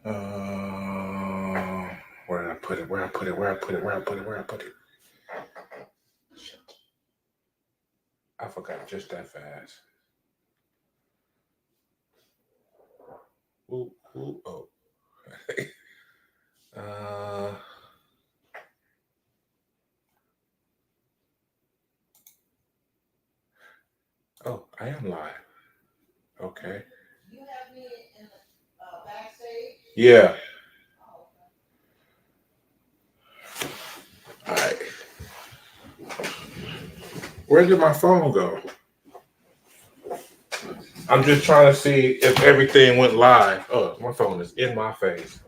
Where did I put it? Where I put it? Where I put it? Where I put it? Where I put it? I forgot just that fast. Ooh, ooh, oh. uh, oh, I am live. Okay. Yeah. All right. Where did my phone go? I'm just trying to see if everything went live. Oh, my phone is in my face.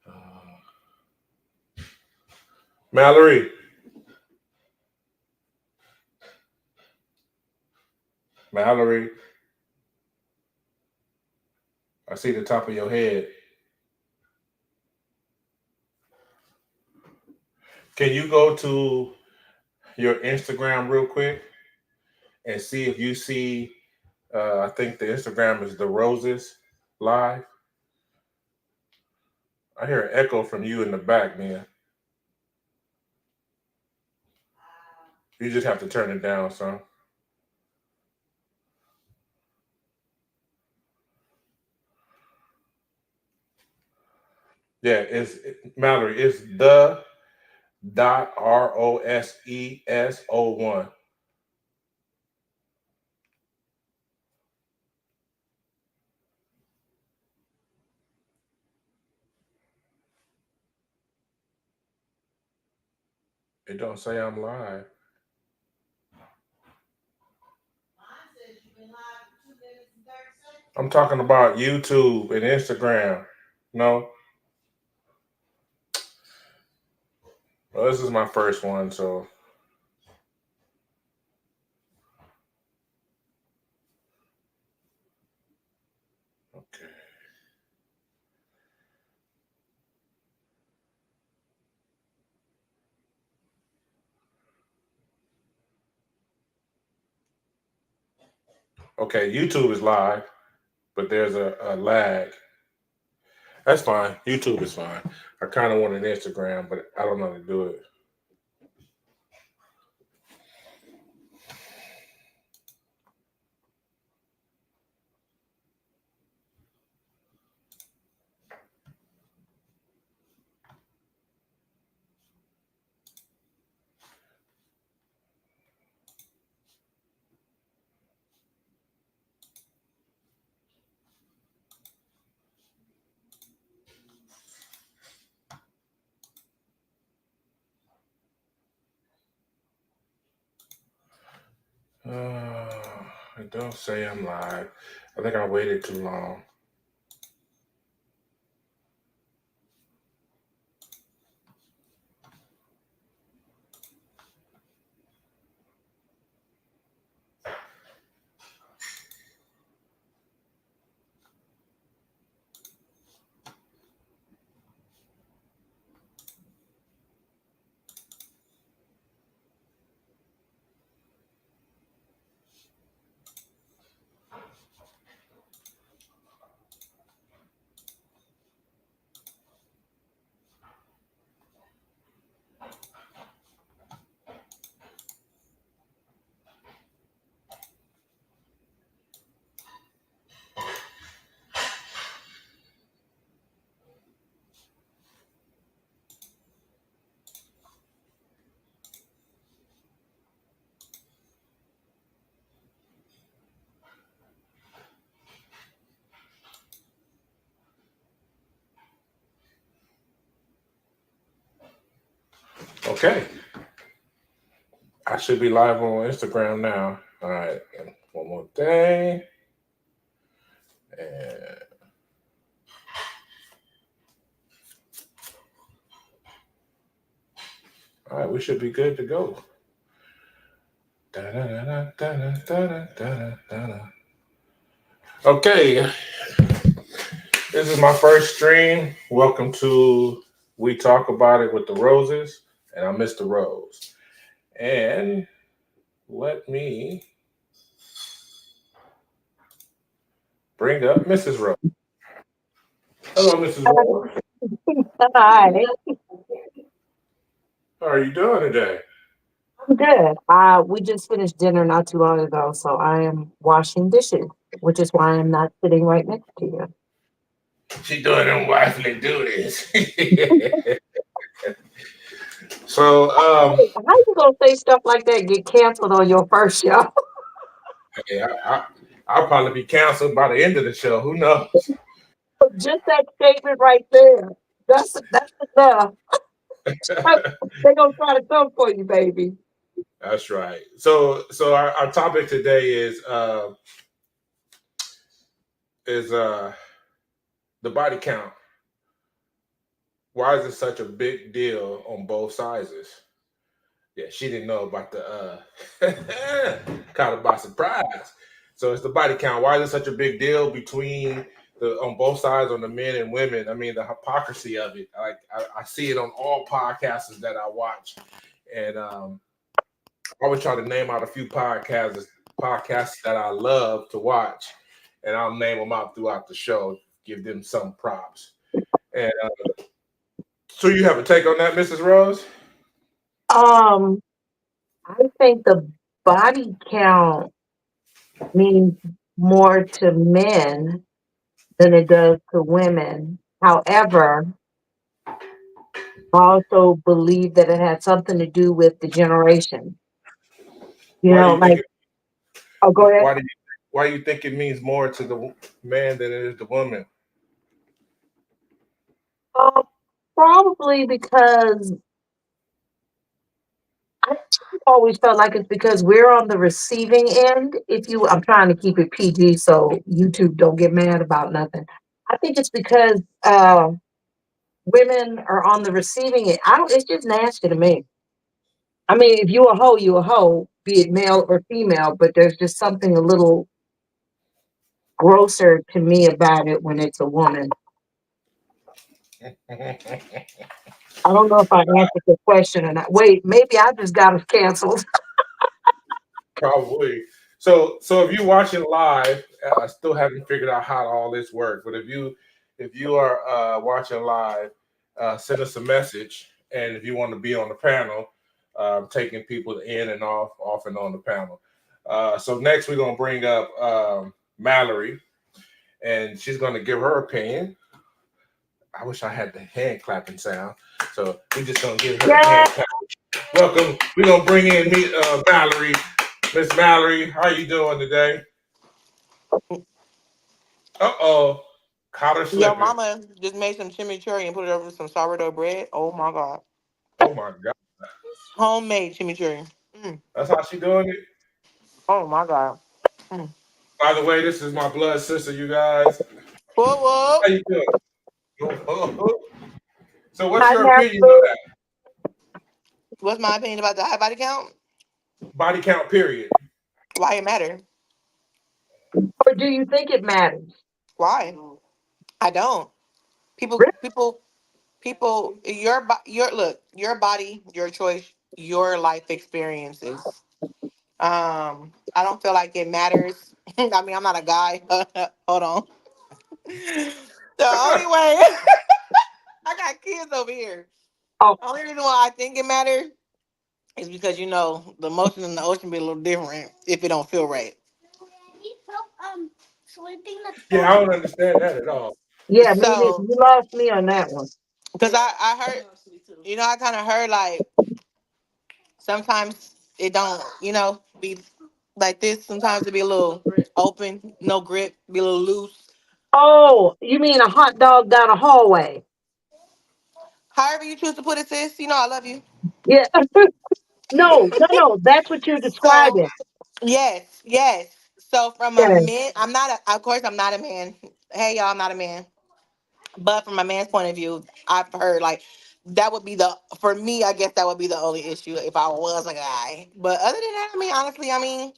Uh, Mallory, Mallory, I see the top of your head. Can you go to your Instagram real quick and see if you see? I think the Instagram is the Roses live. I hear an echo from you in the back, man. You just have to turn it down, son. Yeah, it's Mallory. It's the dot ROSES01. It don't say I'm live. I'm talking about YouTube and Instagram. No, well, this is my first one, so okay. Okay, YouTube is live, but there's a lag. That's fine. YouTube is fine. I kind of want an Instagram, but I don't know how to do it. It don't say I'm live. I think I waited too long. Okay, I should be live on Instagram now. All right, one more thing, and all right, we should be good to go. Okay, this is my first stream. Welcome to We Talk About It with the Roses, and I'm Mr. Rose. And let me Bring up Mrs. Rose. Hello, Mrs. Rose. Hi, How are you doing today? I'm good. We just finished dinner not too long ago, so I am washing dishes, which is why I'm not sitting right next to you. She doing them wifely duties. so, How you gonna say stuff like that? Get canceled on your first show? yeah, I'll probably be canceled by the end of the show. Who knows? Just that statement right there. That's enough. They gonna try to come for you, baby. That's right. So our topic today is the body count. Why is it such a big deal on both sizes? Yeah, she didn't know about the caught her by surprise. So it's the body count. Why is it such a big deal between the on both sides on the men and women? I mean, the hypocrisy of it. Like I see it on all podcasters that I watch, and I always try to name out a few podcasts that I love to watch, and I'll name them out throughout the show. Give them some props. And so you have a take on that, Mrs. Rose? Um, I think the body count means more to men than it does to women. However, I also believe that it had something to do with the generation. You Why do know, you think like, it? oh, go ahead. Why do you? Why do you think it means more to the man than it is the woman? Um, Probably because I always felt like it's because we're on the receiving end. I'm trying to keep it PG so YouTube don't get mad about nothing. I think it's because women are on the receiving end. I don't. It's just nasty to me. I mean, if you a hoe, you a hoe, be it male or female. But there's just something a little grosser to me about it when it's a woman. I don't know if I answered the question or not. Wait, maybe I just got us canceled. Probably. So if you watch it live, I still haven't figured out how all this works. But if you are watching live, send us a message, and if you want to be on the panel, taking people in and off and on the panel. So next we're gonna bring up Mallory, and she's gonna give her opinion. I wish I had the hand clapping sound. So we're just gonna give her the Yeah. hand clap. Welcome. We're gonna bring in Mallory. Miss Mallory, how you doing today? Uh-oh. Caught her Yo, slipping. mama just made some chimichurri and put it over some sourdough bread. Oh my god, Oh my God. homemade chimichurri. That's how she doing it. Oh my god. Mm. By the way, this is my blood sister, you guys. Whoa, whoa. How you doing? So what's Hi, your opinion on Matthew. that? What's my opinion about the high body count? Body count period. Why it matter? Or do you think it matters? Why? I don't. People, Really? people, people. Your look. Your body, your choice, your life experiences. I don't feel like it matters. I mean, I'm not a guy. Hold on. The only way I got kids over here. Oh, The only reason why I think it matters is because the motion in the ocean be a little different if it don't feel right. Yeah, I don't understand that at all. yeah, maybe So, you lost me on that one. because I heard, I kind of heard like sometimes it don't, be like this. Sometimes it be a little open, no grip, be a little loose. Oh, you mean a hot dog down a hallway? However you choose to put it, sis. I love you. Yeah. No, no, no. That's what you're So describing. yes, yes. So from a Yeah. man, of course, I'm not a man. Hey, y'all, I'm not a man. But from a man's point of view, I've heard like that would be for me, I guess that would be the only issue if I was a guy. But other than that, I mean, honestly,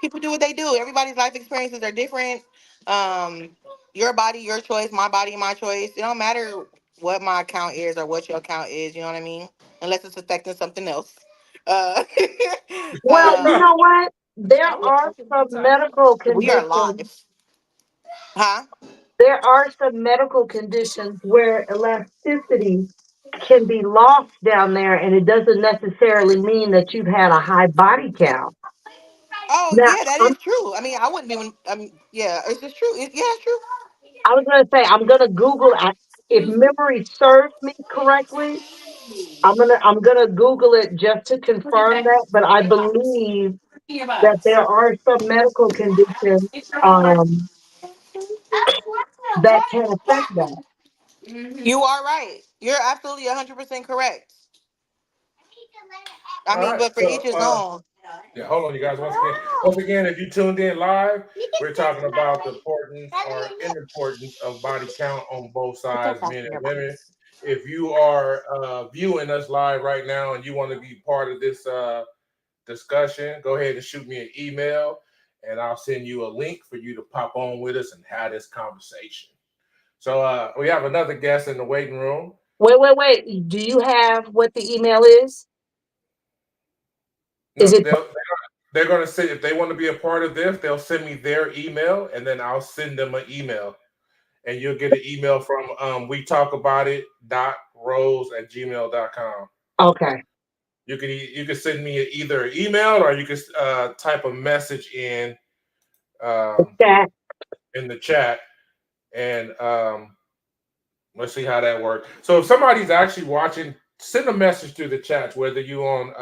people do what they do. Everybody's life experiences are different. Um, your body, your choice, my body, my choice. It don't matter what my account is or what your account is, you know what I mean? Unless it's affecting something else. Uh, Well, you um, know what? There are some medical we are conditions. live. Huh? There are some medical conditions where elasticity can be lost down there, and it doesn't necessarily mean that you've had a high body count. Oh Now, yeah, that I'm, is true. I mean, I wouldn't even. Yeah, it's just true. Yeah, it's true. I was going to say I'm going to Google. If memory serves me correctly, I'm gonna Google it just to confirm that. But I believe that there are some medical conditions um, that can affect that. You are right. You're absolutely 100% correct. I All mean, right. but for each So his own. yeah, hold on, you guys. Once again, if you tuned in live, we're talking about the importance or importance of body count on both sides, men and women. If you are viewing us live right now and you want to be part of this discussion, go ahead and shoot me an email, and I'll send you a link for you to pop on with us and have this conversation. So we have another guest in the waiting room. Wait. Do you have what the email is? No, Is it they're going to say if they want to be a part of this, they'll send me their email, and then I'll send them an email, and you'll get an email from we talk about it .rose@gmail.com. okay? You can send me either an email or you can type a message um, That in the chat, and let's see how that works. So if somebody's actually watching, send a message through the chats, whether you on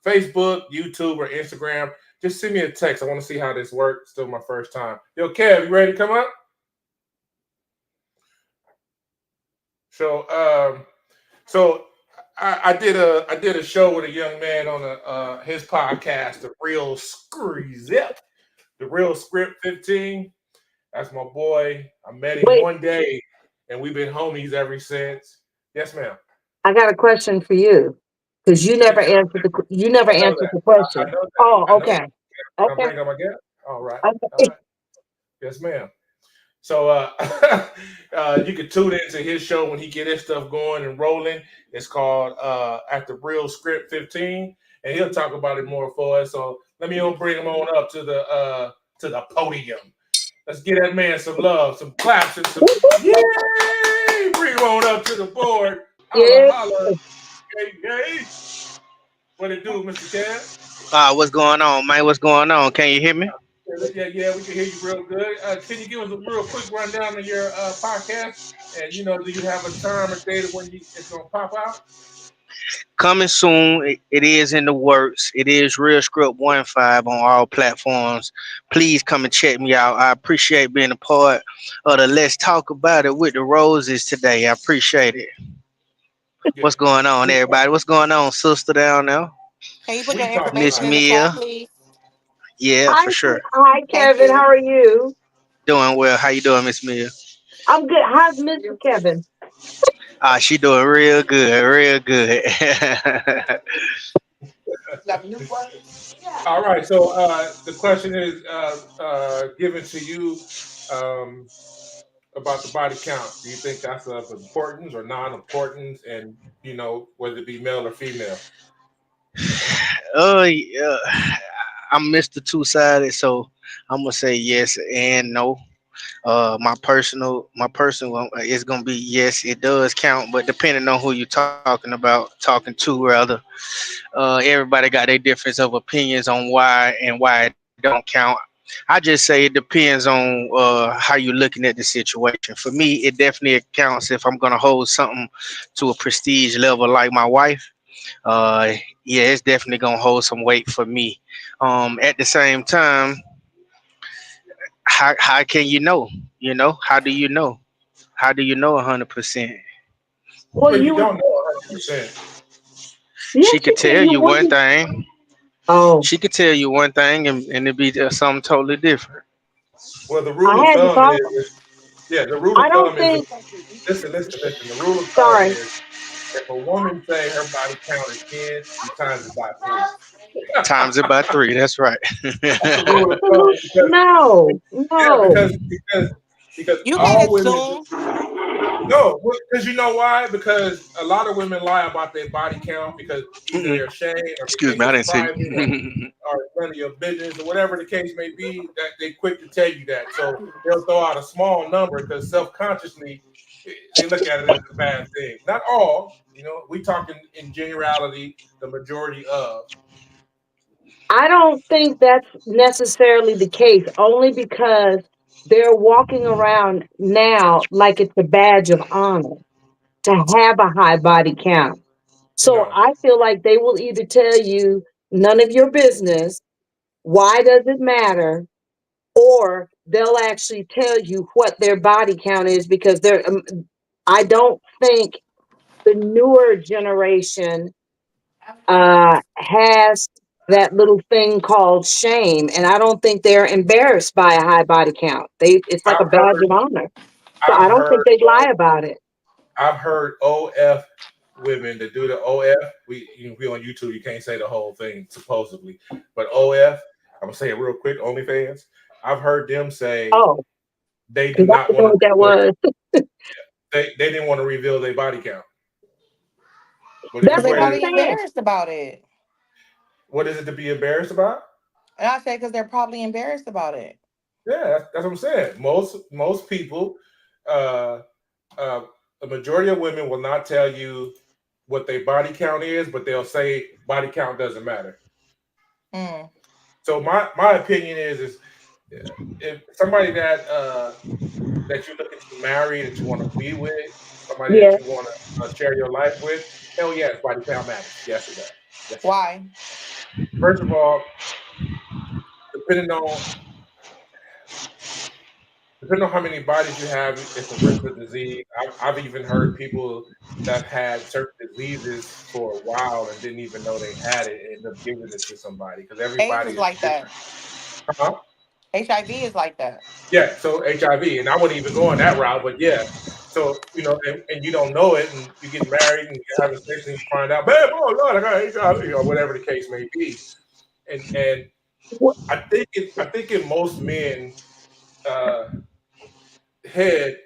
Facebook, YouTube, or Instagram. Just send me a text. I want to see how this works. Still my first time. Yo, Kev, you ready to come up? So I did a show with a young man on his podcast, The Real Script. The Real Script 15. That's my boy. I met him wait, one day, and we've been homies ever since. Yes, ma'am. I got a question for you because you never Yes, answered I know that. the I question. know that. Oh, I know that. okay, Can I okay, bring up my guest? All right. All okay. right. Yes, ma'am. So you can tune into his show when he get his stuff going and rolling. It's called At the Real Script 15, and he'll talk about it more for us. So let me bring him on up to the podium. Let's give that man some love, some claps, and some yay! Bring him on up to the board. Holla, Yeah. holla. Yay. What it do, Mr. Kev? What's going on, man? What's going on? Can you hear me? Yeah, we can hear you real good. Can you give us a real quick rundown of your podcast? And do you have a time or date of when it's gonna pop out? Coming soon. It is in the works. It is Real Script 15 on all platforms. Please come and check me out. I appreciate being a part of the Let's Talk About It with the Roses today. I appreciate it. Yeah, What's going on, everybody? What's going on, sister down there? Can you put your we talk Miss information about in the it. chat, Mia? please? Yeah, Hi, for sure. hi, Thank Kevin. you. How are you? Doing well. How you doing, Miss Mia? I'm good. How's Mr. Kevin? She doing real good, real good. All right. So the question is given to you about the body count. Do you think that's of importance or non-importance, and whether it be male or female? Yeah. I'm Mr. Two-Sided, so I'm gonna say yes and no. My personal is gonna be yes, it does count, but depending on who you're talking to rather, everybody got their difference of opinions on why it don't count. I just say it depends on how you're looking at the situation. For me, it definitely counts if I'm gonna hold something to a prestige level like my wife. Uh, yeah, it's definitely gonna hold some weight for me. At the same time, how can you know? How do you know? How do you know 100%? Well, Well, you you would. don't know 100%. Yes, She you could can. tell You you one wouldn't. thing. Oh, She could tell you one thing, and it'd be something totally different. Well, the I rule of hadn't thumb thought. is, yeah, the rule I of don't thumb is, think. listen. The rule of thumb Sorry. is if a woman say her body count is 10, you times it by three. Times it by three. That's right. That's the rule of thumb because No, yeah, no. because You can't all women assume. No, because you know why? Because a lot of women lie about their body count because either Mm-mm. they're ashamed or they Excuse think me, I it's didn't see. private or none of your business or whatever the case may be. That they quick to tell you that, so they'll throw out a small number because self-consciously they look at it as a bad thing. Not all, we talking in generality, the majority of. I don't think that's necessarily the case, only because they're walking around now like it's a badge of honor to have a high body count. So No, I feel like they will either tell you none of your business, why does it matter, or they'll actually tell you what their body count is because I don't think the newer generation has that little thing called shame, and I don't think they're embarrassed by a high body count. It's like a I've badge heard, of honor. So I've I don't think heard, they lie about it. I've heard OF women that do the OF. We on YouTube. You can't say the whole thing supposedly, but OF. I'm gonna say it real quick. OnlyFans. I've heard them say Oh, they do because I not didn't know want what that to. was. They didn't want to reveal their body count. But if you Because That's they what ready, I'm probably saying. embarrassed about it. what is it to be embarrassed about? And I say because they're probably embarrassed about it. Yeah, that's what I'm saying. Most people, uh, uh, a majority of women will not tell you what their body count is, but they'll say body count doesn't matter. Mm. So my opinion is if somebody that you're looking to marry, that you want to be with, somebody that Yeah. you want to share your life with, hell yes, body count matters. Yes, it does. Yes, it does. Why? First of all, depending on depending on how many bodies you have, it's a risk of disease. I've even heard people that had certain diseases for a while and didn't even know they had it and end up giving it to somebody because AIDS everybody is is like that. different. Huh? HIV is like that. Yeah, so HIV, and I wouldn't even go on that route, but yeah. So, and you don't know it, and you get married and you're having sex and you find out, babe, oh Lord, I got HIV, or whatever the case may be. And I think in most men uh head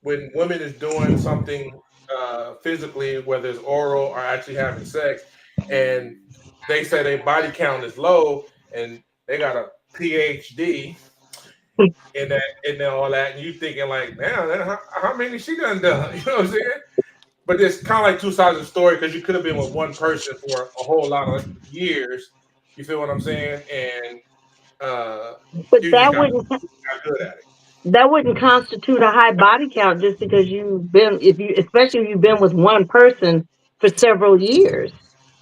when women is doing something physically, whether it's oral or actually having sex, and they say their body count is low and they got a PhD and all that, and you thinking like, man, how many she done done? You know what I'm saying? But it's kind of like two sides of the story because you could have been with one person for a whole lot of years. You feel what I'm saying? And uh, But you just got good at it. that wouldn't constitute a high body count just because especially if you've been with one person for several years.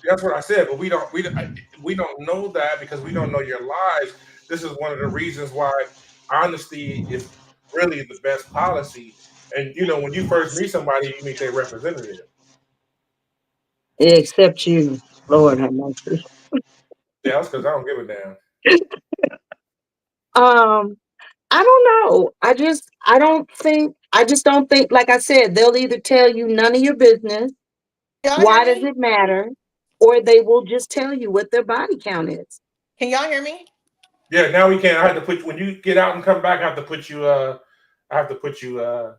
That's what I said, but we don't know that because we don't know your lives. This is one of the reasons why honesty is really the best policy. And when you first meet somebody, you meet their representative. Except you, Lord have mercy. Yeah, that's because I don't give a damn. Um, I don't know. I just don't think, like I said, they'll either tell you none of your business, Y'all hear why does me? it matter? Or they will just tell you what their body count is. Can y'all hear me? Yeah, now we can. I have to put when you get out and come back. I have to put you. I have to put you. I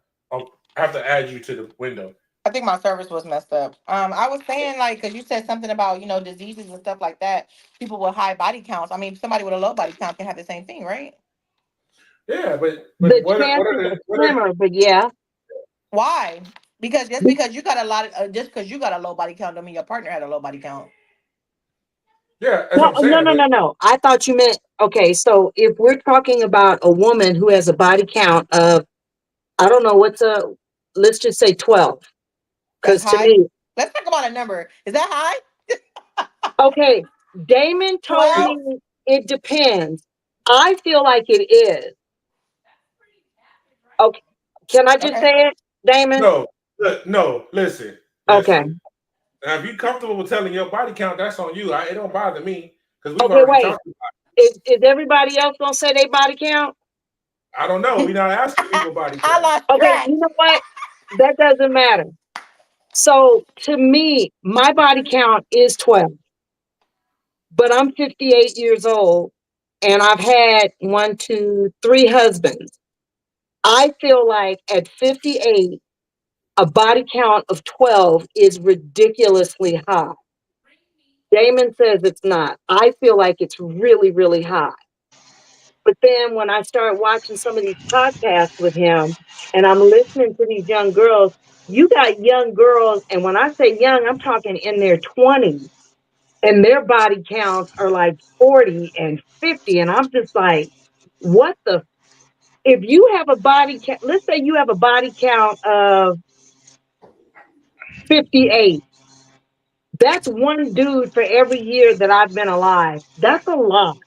have to add you to the window. I think my service was messed up. I was saying like, cause you said something about diseases and stuff like that. People with high body counts. I mean, somebody with a low body count can have the same thing, right? Yeah, but The what chances are are the what are slimmer, but yeah. Why? Because just because you got a lot of, just because you got a low body count, don't mean your partner had a low body count. yeah? That's No, what I'm no, saying. no, But no, no. I thought you meant, okay, so if we're talking about a woman who has a body count of, I don't know, let's just say 12. That's Because to high. me, Let's talk about a number. Is that high? okay, Damon told 12? me it depends. I feel like it is. Okay, can I just Okay. say it, Damon? no, no. Okay, Listen. Now, if you're comfortable with telling your body count, that's on you. It don't bother me because we've okay, already wait. talked. Is everybody else gonna say their body count? I don't know. We're not asking people body I count. lost Okay, track. you know what? That doesn't matter. So to me, my body count is 12, but I'm 58 years old and I've had 1, 2, 3 husbands. I feel like at 58, a body count of 12 is ridiculously high. Damon says it's not. I feel like it's really, really high. But then when I start watching some of these podcasts with him and I'm listening to these young girls, you got young girls, and when I say young, I'm talking in their 20s, and their body counts are like 40 and 50. And I'm just like, what the? If you have a body count, let's say you have a body count of 58, that's one dude for every year that I've been alive. That's a lot.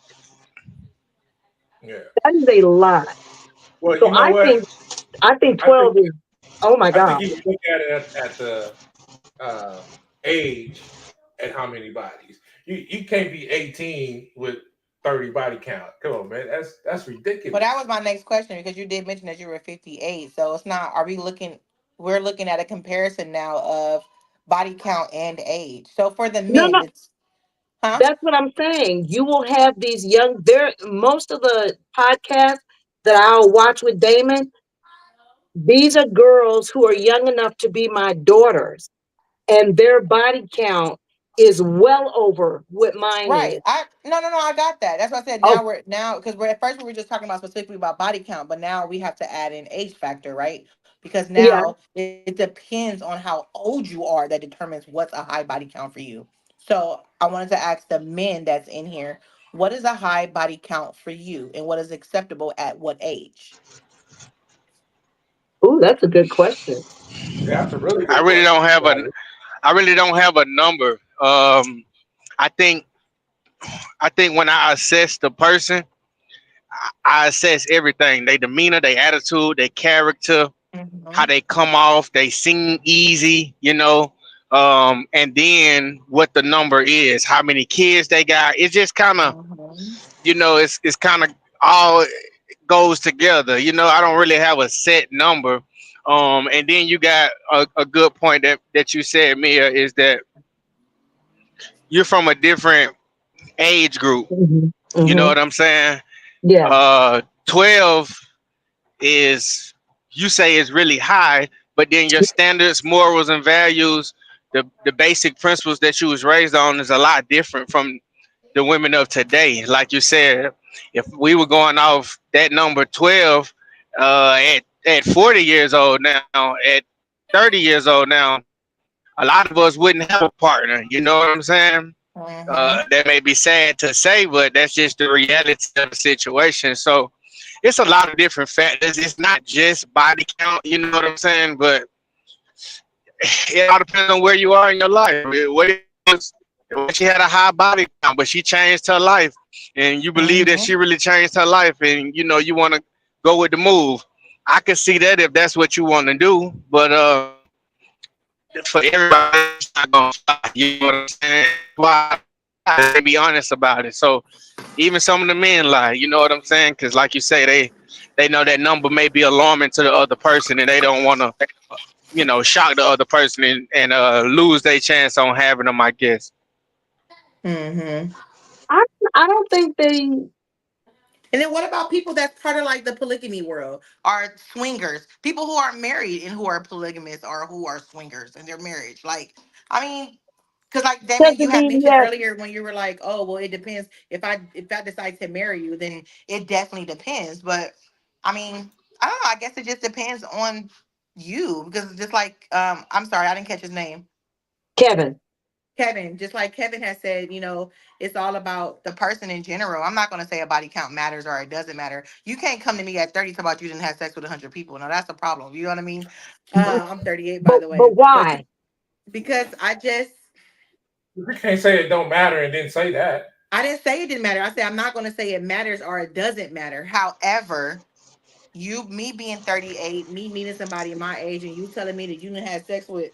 Yeah. That is a lot. Well, So you know what? I think I think 12 is, oh my I think God. you can look at it at the age and how many bodies. You can't be 18 with 30 body count. Come on, man. That's ridiculous. But that was my next question because you did mention that you were 58. So it's not, we're looking at a comparison now of body count and age. So for the No, men, no, it's, huh? that's what I'm saying. You will have these most of the podcasts that I'll watch with Damon, these are girls who are young enough to be my daughters, and their body count is well over what mine Right. is. No, I got that. That's what I said. Oh, Now because we're at first we were just talking about specifically about body count, but now we have to add in age factor, right? Because yeah. now it depends on how old you are that determines what's a high body count for you. So I wanted to ask the men that's in here, what is a high body count for you and what is acceptable at what age? Ooh, that's a good question. Yeah, that's a really I good really question. don't have a I really don't have a number. I think when I assess the person, I assess everything: their demeanor, their attitude, their character, how Mm-hmm. they come off. They seem easy, and then what the number is, how many kids they got. It's just kind of, Mm-hmm. it's kind of all goes together. I don't really have a set number. And then you got a good point that you said, Mia, is that you're from a different age group. Hmm. You know Hmm. what I'm saying? Yeah. 12 is, you say, is really high, but then your standards, morals, and values, the basic principles that you was raised on is a lot different from the women of today. Like you said, if we were going off that number 12 at 40 years old now, at 30 years old now, a lot of us wouldn't have a partner. You know what I'm saying? Mm-hmm. That may be sad to say, but that's just the reality of the situation. So it's a lot of different factors. It's not just body count, you know what I'm saying? But it all depends on where you are in your life. She had a high body count, but she changed her life, and you believe that Mm-hmm. she really changed her life, and you want to go with the move. I can see that if that's what you want to do, but for everybody, it's not gonna fly. You know what I'm saying? Why? They be honest about it. So even some of the men lie. You know what I'm saying? Because like you say, they know that number may be alarming to the other person, and they don't want to, shock the other person and lose their chance on having them, I guess. Mm-hmm. I I don't think they. And then what about people that's part of like the polygamy world, are swingers, people who are married and who are polygamous or who are swingers in their marriage? Like, I mean, because like Damien, you Doesn't had mean mentioned yes, earlier when you were like, oh, well, it depends. If I decide to marry you, then it definitely depends. But I mean, I don't know. I guess it just depends on you because it's just like, I'm sorry, I didn't catch his name. Kevin. Kevin, just like Kevin has said, it's all about the person in general. I'm not going to say a body count matters or it doesn't matter. You can't come to me at 30 talk about you didn't have sex with 100 people. No, that's a problem. You know what I mean? I'm 38, by the But way. But why? because You can't say it don't matter and then say that. I didn't say it didn't matter. I said I'm not going to say it matters or it doesn't matter. However, me being 38, me meeting somebody my age, and you telling me that you didn't have sex with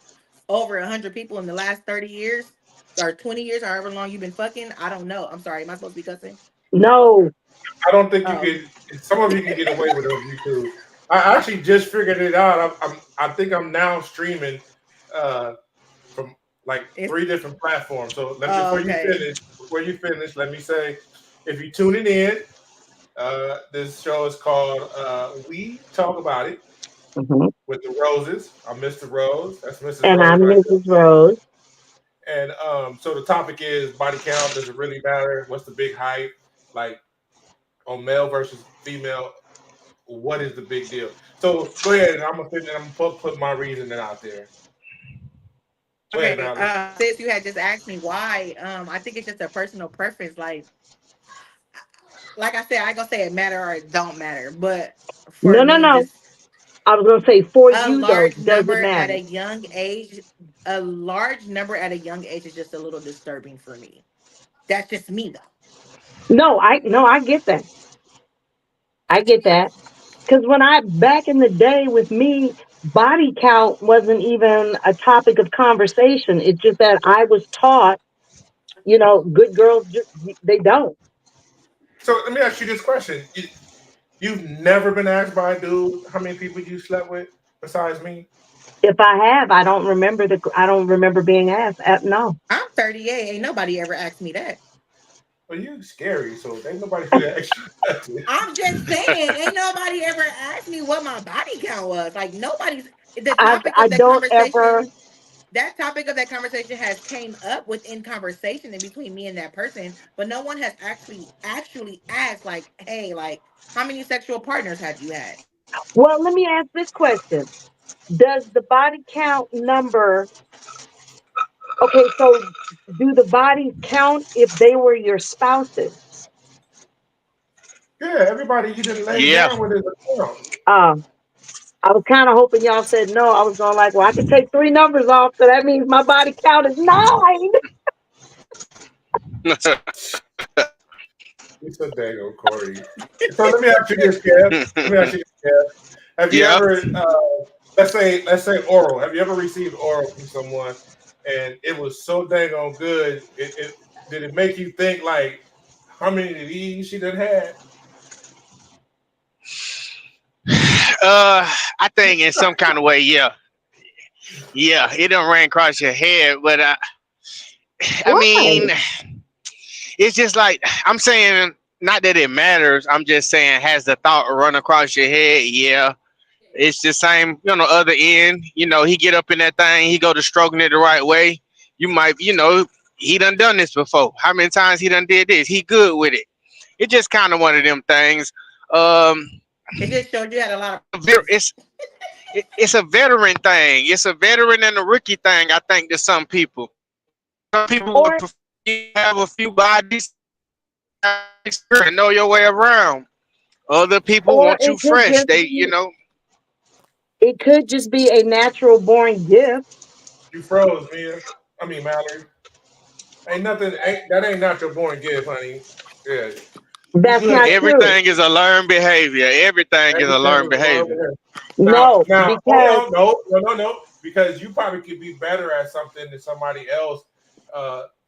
over 100 people in the last 30 years or 20 years, however long you've been fucking, I don't know. I'm sorry. Am I supposed to be cussing? No. I don't think you Oh, can. Some of you can get away with it on YouTube. I actually just figured it out. I think I'm now streaming uh, from like it's 3 different platforms. So oh, okay. before you finish, let me say, if you tune it in, This show is called We Talk About It Mhm. with the Roses. I'm Mr. Rose. That's Mrs. And Rose I'm right Mrs. Rose. there. And so the topic is body count. Does it really matter? What's the big hype? Like on male versus female, what is the big deal? So go ahead, and I'm gonna put my reasoning out there. Go ahead, Okay, Mallory. since you had just asked me why, I think it's just a personal preference. Like I said, I ain't gonna say it matter or it don't matter, but for No, no, me, no. just I was gonna say for a you though, large does it number at matter? a young age, a large number at a young age is just a little disturbing for me. That's just me though. No, I get that. I get that. Because when I back in the day with me, body count wasn't even a topic of conversation. It's just that I was taught, good girls they don't. So let me ask you this question: You've never been asked by a dude how many people you slept with besides me? If I have, I don't remember being asked. No. I'm 38. Ain't nobody ever asked me that. Well, you scary, so ain't nobody gonna ask you nothing. I'm just saying, ain't nobody ever asked me what my body count was. Like nobody's the I topic I of that don't ever. conversation. That topic of that conversation has came up within conversation in between me and that person, but no one has actually asked like, hey, like how many sexual partners have you had? Well, let me ask this question: does the body count number? Okay, so do the bodies count if they were your spouses? Yeah, everybody you didn't lay Yeah. down with is a count. Um, I was kind of hoping y'all said no. I was going like, well, I can take three numbers off, so that means my body count is 9. You so dang on Corey. So let me ask you this, Kev. Let me ask you this, Kev. Have you Yeah. ever, let's say oral? Have you ever received oral from someone and it was so dang on good? It did it make you think like how many of these she done had? I think in some kind of way, yeah. Yeah, it don't ran across your head, but I mean, Right. it's just like I'm saying, not that it matters. I'm just saying, has the thought run across your head? Yeah, it's the same. Other end. He get up in that thing. He go to stroking it the right way. You might, he done this before. How many times he done did this? He good with it. It's just kind of one of them things. Um, It just showed you had a lot of practice. it's it's a veteran thing. It's a veteran and a rookie thing. I think to some people. Some people would Or prefer you to have a few bodies and know your way around. Other people or want you fresh. it could just be a natural born gift. You froze, Mia. I mean Mallory. Ain't nothing. Ain't not your born gift, honey. Yeah, you That's good. not true. Everything is a learned behavior. Everything is a Everything learned is behavior. wrong. No, Now, hold because on, no, because you probably could be better at something than somebody else.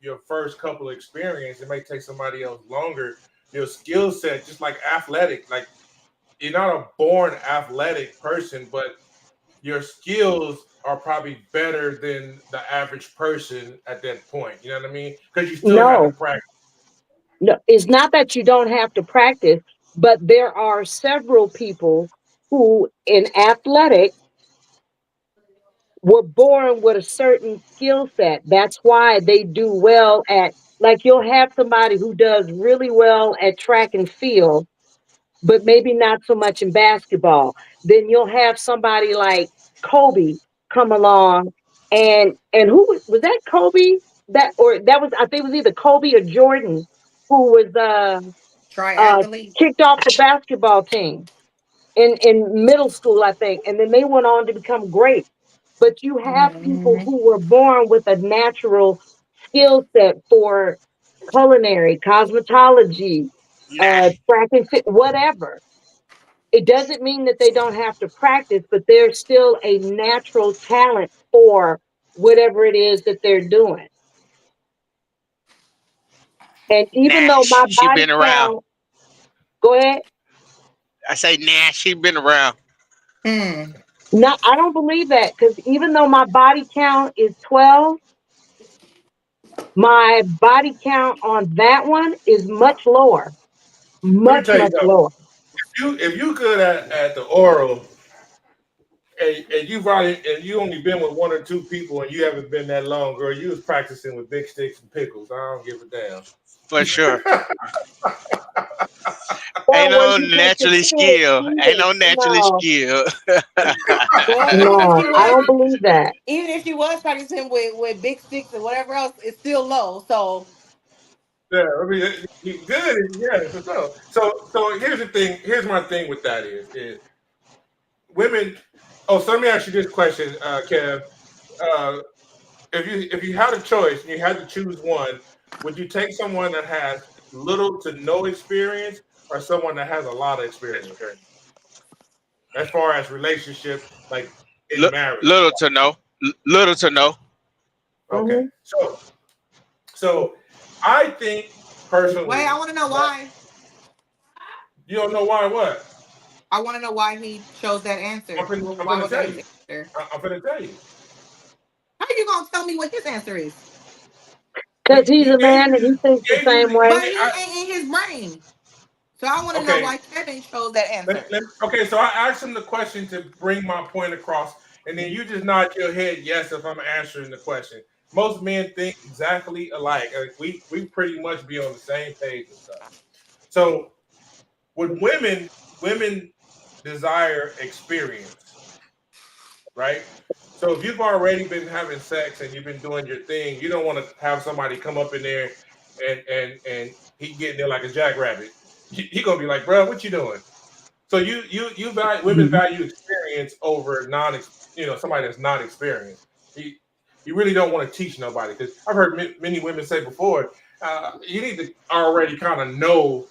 Your first couple of experience, it may take somebody else longer. Your skill set, just like athletic, like you're not a born athletic person, but your skills are probably better than the average person at that point. You know what I mean? Because you still had to no, practice. no, it's not that you don't have to practice, but there are several people who in athletics were born with a certain skill set. That's why they do well at, like, you'll have somebody who does really well at track and field, but maybe not so much in basketball. Then you'll have somebody like Kobe come along, and who was that? Kobe, that, or that was, I think it was either Kobe or Jordan, who was uh Triathlete. kicked off the basketball team in middle school, I think, and then they went on to become great. But you have people Mhm. who were born with a natural skill set for culinary, cosmetology, Nah, track and fit, whatever. It doesn't mean that they don't have to practice, but there's still a natural talent for whatever it is that they're doing. And even nah. though my She body been around. count, go ahead. I say nah. She been around. Hmm. No, I don't believe that because even though my body count is 12, my body count on that one is much lower. Let me Much, tell you much something. lower. If you good at the oral, and you only been with one or two people, and you haven't been that long, girl, you was practicing with big sticks and pickles. I don't give a damn. For sure. Ain't Or when no you get the naturally kid skill. Ain't eating. no naturally No, skill. Well, no, I don't believe that. even if she was practicing with big sticks and whatever else, it's still low. So Yeah, I mean, good, yeah. So here's the thing. Here's my thing with that is women. Oh, so let me ask you this question, Kev. Uh, if you had a choice and you had to choose one, would you take someone that has little to no experience or someone that has a lot of experience as far as relationship, like in Look, marriage? little to no. Little to no. Okay, Hmm. so I think wait, I personally want to know that why. you don't know why what I want to know why he chose that answer. Well, I'm why gonna was that tell his you. answer? I'm gonna tell you. How are you gonna tell me what his answer is? Because he's He a gave man and he thinks the gave you same way. But he ain't in his brain. So I want to know okay. why Kevin chose that answer. Okay, so I asked him the question to bring my point across, and then you just nod your head yes if I'm answering the question. Most men think exactly alike. Like, we pretty much be on the same page and stuff. So with women desire experience, right? So if you've already been having sex and you've been doing your thing, you don't want to have somebody come up in there and he getting there like a jackrabbit. He gonna be like, bro, what you doing? So you value women Mhm. value experience over somebody that's not experienced. You really don't want to teach nobody because I've heard many women say before, you need to already kind of know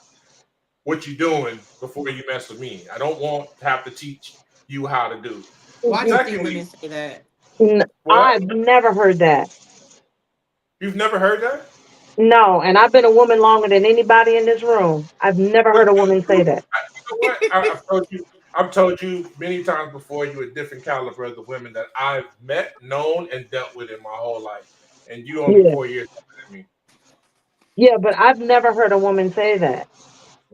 what you're doing before you mess with me. I don't want to have to teach you how to do. Why do you think Secondly, women say that? what? I've never heard that. You've never heard that? No, and I've been a woman longer than anybody in this room. I've never But heard a woman say that. you know what? I've told you many times before. You a different caliber of the women that I've met, known, and dealt with in my whole life, and you only Yeah. 4 years older than me. Yeah, but I've never heard a woman say that.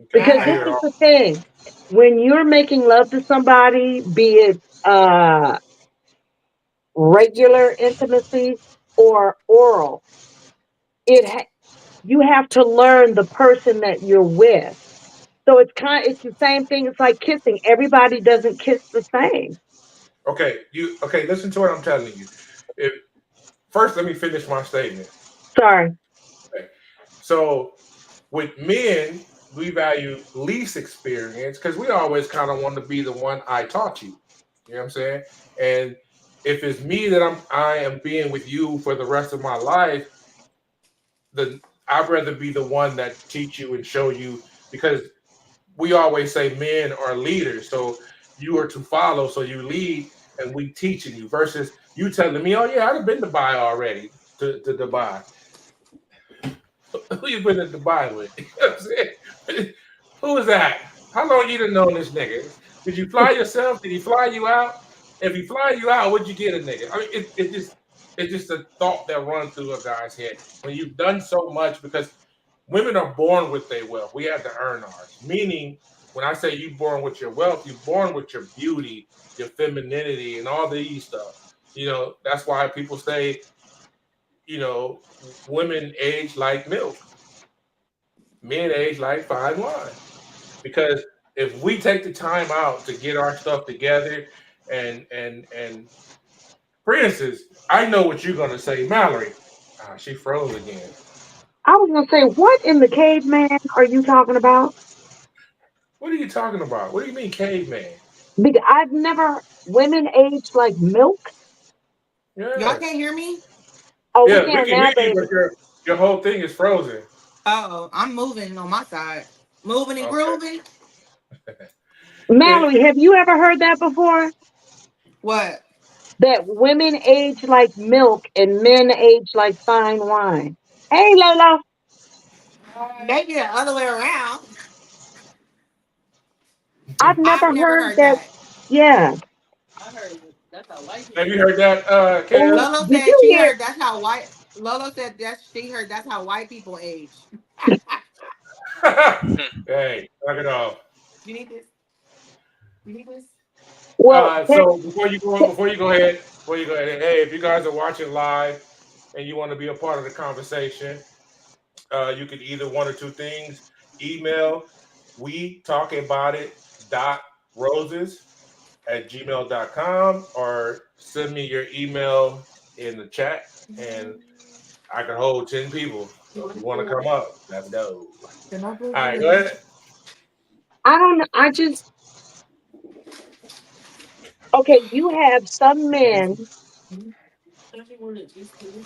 Okay, Because I this hear it I is all. the thing. When you're making love to somebody, be it regular intimacy or oral, you have to learn the person that you're with. So it's the same thing. It's like kissing. Everybody doesn't kiss the same. Okay. Listen to what I'm telling you. If first, let me finish my statement. Sorry. Okay. So with men, we value least experience because we always kind of want to be the one I taught you. You know what I'm saying? And if it's me that I am being with you for the rest of my life, the I'd rather be the one that teach you and show you because we always say men are leaders, so you are to follow, so you lead, and we teaching you versus you telling me, oh yeah, I've been to Dubai already to Dubai. Who you been to Dubai with? You know what I'm saying? Who is that? How long you done known this nigga? Did you fly yourself? Did he fly you out? If he fly you out, would you get a nigga? I mean, it's just a thought that runs through a guy's head when you've done so much because women are born with their wealth. We had to earn ours. Meaning, when I say you born with your wealth, you're born with your beauty, your femininity, and all these stuff. That's why people say, women age like milk, men age like fine wine. Because if we take the time out to get our stuff together, and for instance, I know what you're gonna say, Mallory. She froze again. I was gonna say, what in the caveman are you talking about? What are you talking about? What do you mean, caveman? Because I've never women age like milk. y'all Yes. can't hear me. Oh, we Yeah, we can can hear now, you, but baby. your whole thing is frozen. Oh, I'm moving on my side, moving and Okay. grooving. It, Mallory, have you ever heard that before? What? That women age like milk and men age like fine wine. Hey, Lola. Maybe the other way around. I've I've never never heard heard that. that. Yeah. I heard that's how white have you people. heard that, Kev? Lolo Did said you she hear? heard that's how white. Lolo said that she heard that's how white people age. Hey, knock it off. You need this. You need this. Well, So before you go ahead, hey, if you guys are watching live and you want to be a part of the conversation, you can either one or two things. Email we talk about it dot roses at gmail.com or send me your email in the chat and I can hold 10 people. So if you want to come up, let's go. All right, go ahead. I don't know. I just okay. You have some men.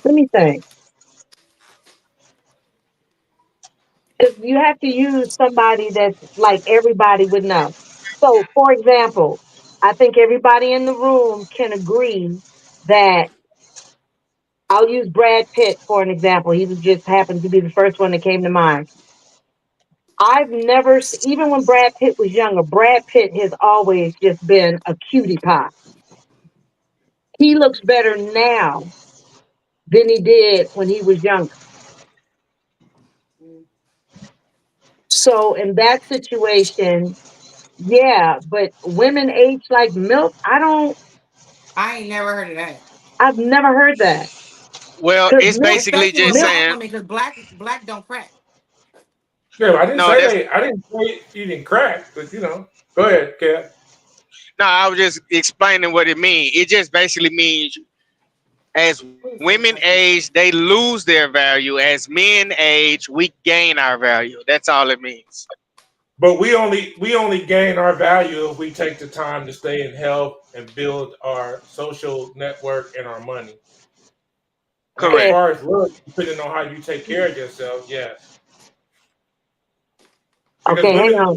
Let me think, because you have to use somebody that's like everybody would know. So, for example, I think everybody in the room can agree that I'll use Brad Pitt for an example. He was just happened to be the first one that came to mind. I've never, even when Brad Pitt was younger, Brad Pitt has always just been a cutie pie. He looks better now than he did when he was younger. So in that situation, yeah, but women age like milk. I ain't never heard of that. I've never heard that. Well, Because it's milk, basically Especially with just milk, black saying women, because black don't crack. Yeah, I didn't no. say That's they. I didn't say eating crack, but go ahead, Kev. no. I was just explaining what it means. It just basically means as women age, they lose their value. As men age, we gain our value. That's all it means. But we only gain our value if we take the time to stay in health and build our social network and our money. Now, as eh, Correct. far as look, depending on how you take care of yourself, yes, because okay, hang on,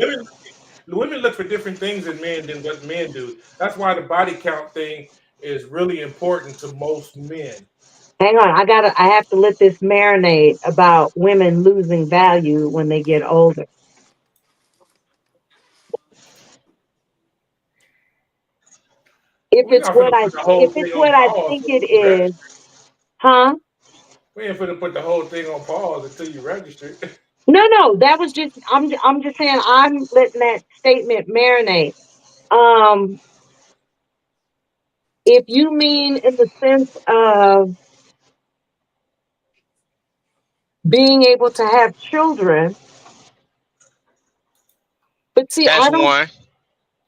women look for different things in men than what men do. That's why the body count thing is really important to most men. hang on. I have to let this marinate about women losing value when they get older. If We're it's not going what to I, put the whole if it's thing on what I pause think it until you is, register. huh? We ain't going to put the whole thing on pause until you register. No, no, that was just, I'm just saying, I'm letting that statement marinate. Um, if you mean in the sense of being able to have children, but see, That's I don't, one.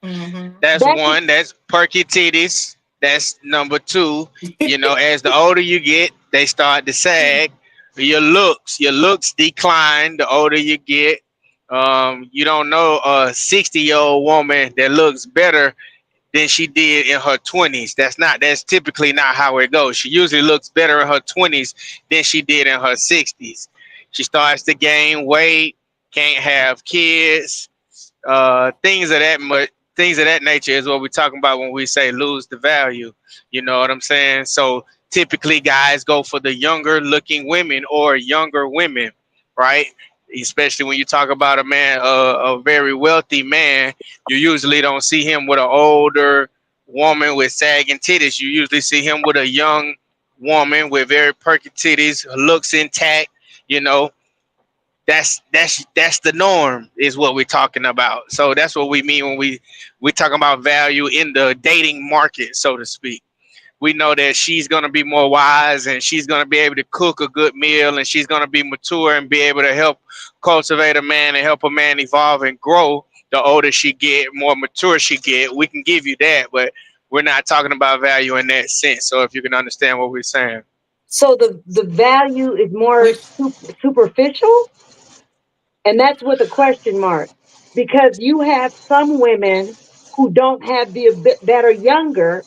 Mm-hmm. That's that's, one. That's perky titties. That's number two. As the older you get, they start to sag. Your looks decline the older you get. You don't know a 60-year-old woman that looks better than she did in her 20s. That's typically not how it goes. She usually looks better in her 20s than she did in her 60s. She starts to gain weight, can't have kids, things of that nature is what we're talking about when we say lose the value. You know what I'm saying? So typically guys go for the younger looking women or younger women, right? Especially when you talk about a man, a very wealthy man, you usually don't see him with an older woman with sagging titties. You usually see him with a young woman with very perky titties, looks intact. You know, that's the norm is what we're talking about. So that's what we mean when we talking about value in the dating market, so to speak. We know that she's going to be more wise and she's going to be able to cook a good meal and she's going to be mature and be able to help cultivate a man and help a man evolve and grow. The older she get, more mature she get, we can give you that, but we're not talking about value in that sense. So if you can understand what we're saying. so the value is more Which superficial, and that's with a question mark, because you have some women who don't have that are younger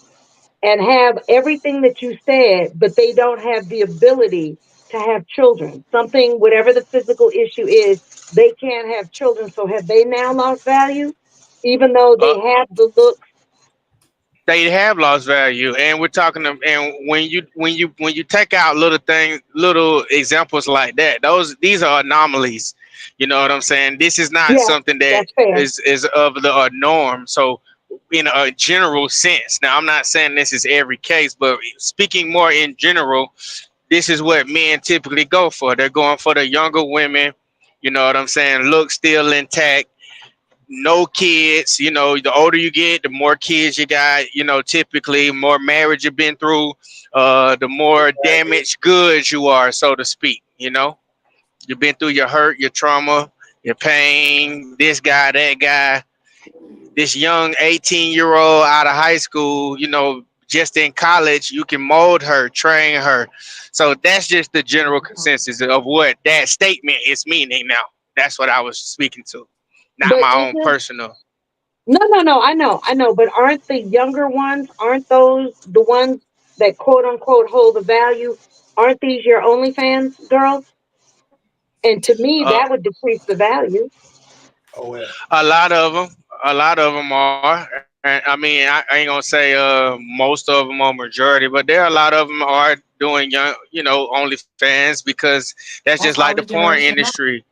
and have everything that you said, but they don't have the ability to have children. Something, whatever the physical issue is, they can't have children. So have they now lost value, even though Uh, they have the look? they have lost value, and we're talking and when you take out little things, little examples like that, these are anomalies. You know what I'm saying? This is not Yes, something that that's fair. is of the norm. So in a general sense, now I'm not saying this is every case, but speaking more in general, this is what men typically go for. They're going for the younger women, You know what I'm saying? Look still intact. No kids. You know, the older you get, the more kids you got. You know, typically more marriage you've been through, the more damaged goods you are, so to speak. You know, you've been through your hurt, your trauma, your pain. This guy, that guy, this young 18-year-old out of high school. You know, just in college, you can mold her, train her. So that's just the general consensus of what that statement is meaning. Now, that's what I was speaking to, not But my own isn't personal. no, I know, but aren't the younger ones, aren't those the ones that quote unquote hold the value? Aren't these your OnlyFans girls? And to me, Uh, that would decrease the value. Oh yeah. a lot of them are. And I mean, I ain't gonna say most of them are majority, but there are a lot of them are doing young, you know, OnlyFans because that's just That's like the our porn generation now. industry.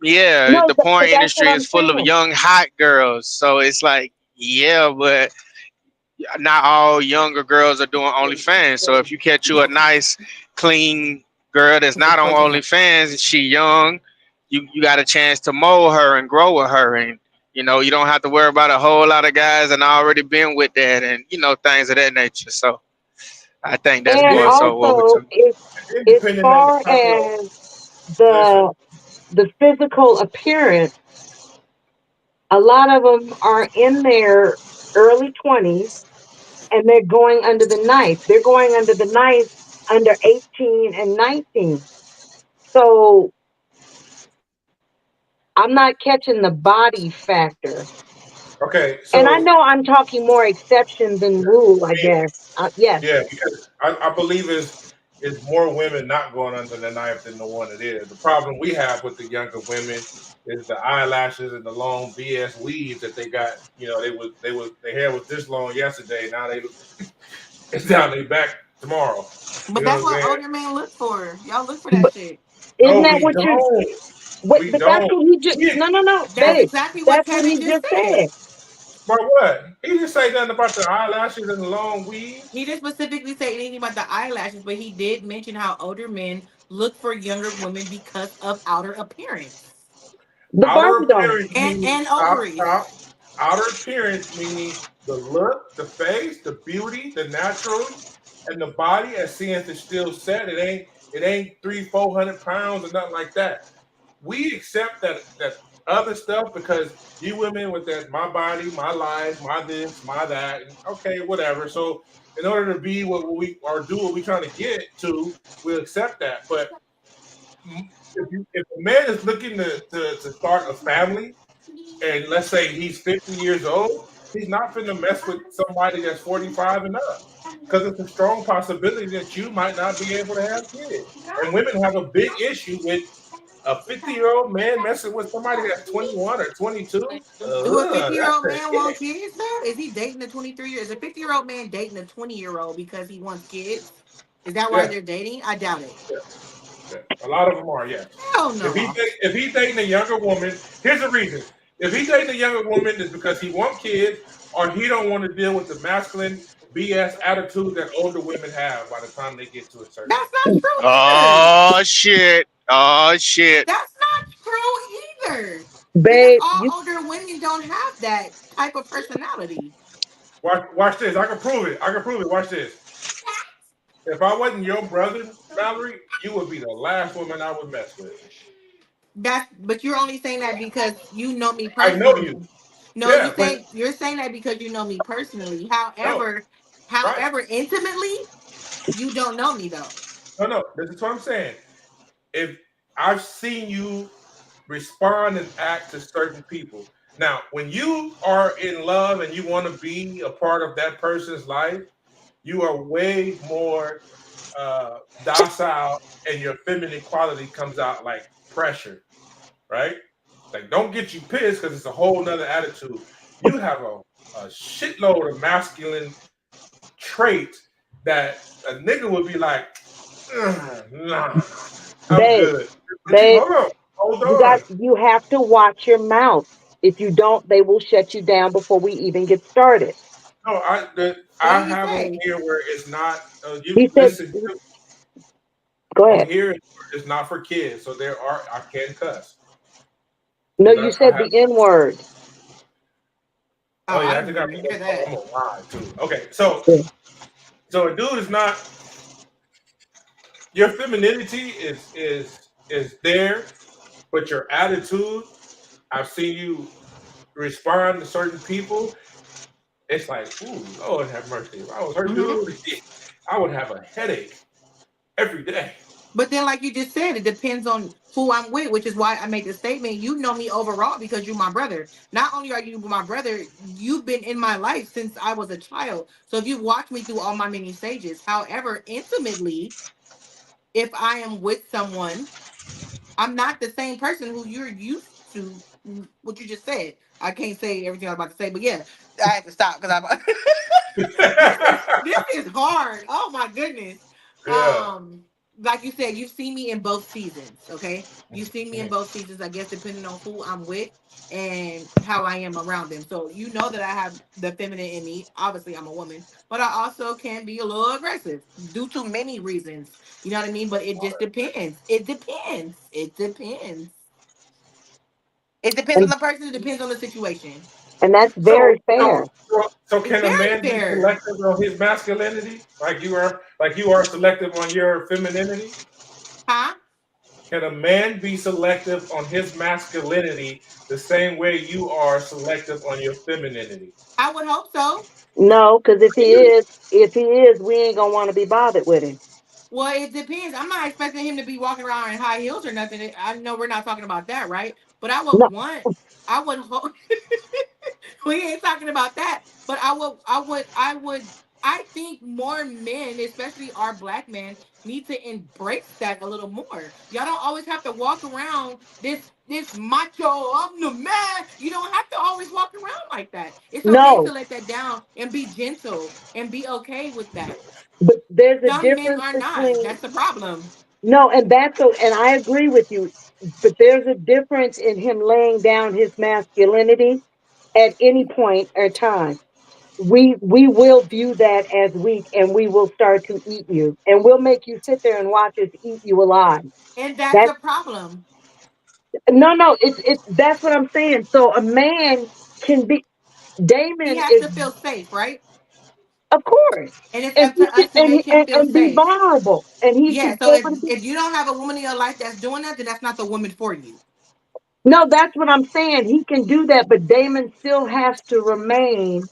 Yeah, No, the porn but that's what industry is I'm full of saying. young hot girls. So it's like, yeah, but not all younger girls are doing OnlyFans. So if you catch you a nice, clean girl that's not on OnlyFans and she young, you got a chance to mold her and grow with her, and you know you don't have to worry about a whole lot of guys and already been with that, and you know things of that nature. So I think that's And And more then, so what we're also, talking. as depending on the far type of as listen. the physical appearance, a lot of them are in their early 20s and they're going under the knife. They're going under the knife under 18 and 19. So I'm not catching the body factor. Okay, And I so know I'm talking more exception than rule, I guess. Yes. yeah, because I believe is more women not going under the knife than the one it is. The problem we have with the younger women is the eyelashes and the long BS weaves that they got. You know, their hair was this long yesterday. Now they it's down their back tomorrow. You But know what that's I'm what saying? older men look for. Y'all look for that But shit. isn't No, that we what you're don't. what We but that's don't. what he just We, no, That's but babe. exactly what That's what Kevin he just just said. said. but what? He didn't say nothing about the eyelashes and the long weaves. He didn't specifically say anything about the eyelashes, but he did mention how older men look for younger women because of outer appearance The Outer Barbie doll. appearance meaning and stop, ovaries. stop. Outer appearance meaning the look, the face, the beauty, the natural, and the body as seeing it's still set. It ain't 300-400 pounds or nothing like that. We accept that other stuff because you women with that my body, my life, my this, my that, and okay, whatever. So in order to be what we or do what we're trying to get to, we'll accept that. But if a man is looking to start a family and let's say he's 50 years old, he's not finna mess with somebody that's 45 and up. Because it's a strong possibility that you might not be able to have kids. And women have a big issue with a 50-year-old man messing with somebody that's 21 or 22. Do a That's 50-year-old an man want ick. kids though? Is he dating a 23 year? Is a 50-year-old man dating a 20-year-old because he wants kids? Is that why Yeah, they're dating? I doubt it. yeah, yeah. A lot of them are, yes. Hell If he no. if he's dating a younger woman, here's the reason. If he's dating a younger woman, it's because he wants kids or he don't want to deal with the masculine BS attitude that older women have by the time they get to a certain That's age. not true either. Oh shit! Oh shit! That's not true either. Because Babe, all you older women don't have that type of personality. Watch this. I can prove it. I can prove it. Watch this. If I wasn't your brother, Valerie, you would be the last woman I would mess with. But you're only saying that because you know me I know personally. you. No, Yeah, but you're saying that because you know me personally. no, right. However, intimately, you don't know me though. No. This is what I'm saying. If I've seen you respond and act to certain people. Now, when you are in love and you want to be a part of that person's life, you are way more docile and your feminine quality comes out like pressure, right? Like, don't get you pissed because it's a whole nother attitude. You have a shitload of masculine traits that a nigga would be like, nah, I'm babe, good. But you babe, hold on. you have to watch your mouth. If you don't, they will shut you down before we even get started. No, What I did he have on say? here where it's not. You He said listen. Go On ahead. here, it's not for kids, so I can cuss. No, 'Cause you I said have. the N word. Oh I yeah, I didn't think I. even hear Oh, that. I'm gonna lie too. Okay, so a dude is not. Your femininity is there, but your attitude. I've seen you respond to certain people. It's like, ooh, Lord have mercy. If I was her Hmm. dude, I would have a headache every day. But then, like you just said, it depends on who I'm with, which is why I made the statement. You know me overall because you're my brother. Not only are you my brother, you've been in my life since I was a child. So if you've watched me through all my many stages, however, intimately, if I am with someone, I'm not the same person who you're used to. What you just said. I can't say everything I was about to say, but yeah, I had to stop because I'm. This is hard. Oh my goodness. Yeah. Like you said, you've seen me in both seasons. Okay, you've seen me in Mhm. both seasons. I guess depending on who I'm with and how I am around them. So you know that I have the feminine in me. Obviously, I'm a woman, but I also can be a little aggressive due to many reasons. You know what I mean? But it just depends. It depends. It depends. It depends on And the person. It depends on the situation. that's So, very so, fair. so, It's can a very man be fair. selective on his masculinity, like you are selective on your femininity? Huh? Can a man be selective on his masculinity the same way you are selective on your femininity? I would hope so. No, because if he is, we ain't gonna want to be bothered with him. Well, it depends. I'm not expecting him to be walking around in high heels or nothing. I know we're not talking about that, right? But No, I would hope we ain't talking about that. But I think more men, especially our black men, need to embrace that a little more. Y'all don't always have to walk around this macho, I'm the man. You don't have to always walk around like that. It's okay no, to let that down and be gentle and be okay with that. but there's a Some men difference are not. between That's the problem. no, and I agree with you, but there's a difference in him laying down his masculinity at any point or time. We will view that as weak, and we will start to eat you, and we'll make you sit there and watch us eat you alive. And that's That the problem. no, it's that's what I'm saying. So a man can be He Damon has is, to feel safe, right? of course, And it's and up he to can us to make him feel and be safe. vulnerable, and he Yeah. should be So able to be. if you don't have a woman in your life that's doing that, then that's not the woman for you. No, that's what I'm saying. He can do that, but Damon still has to remain.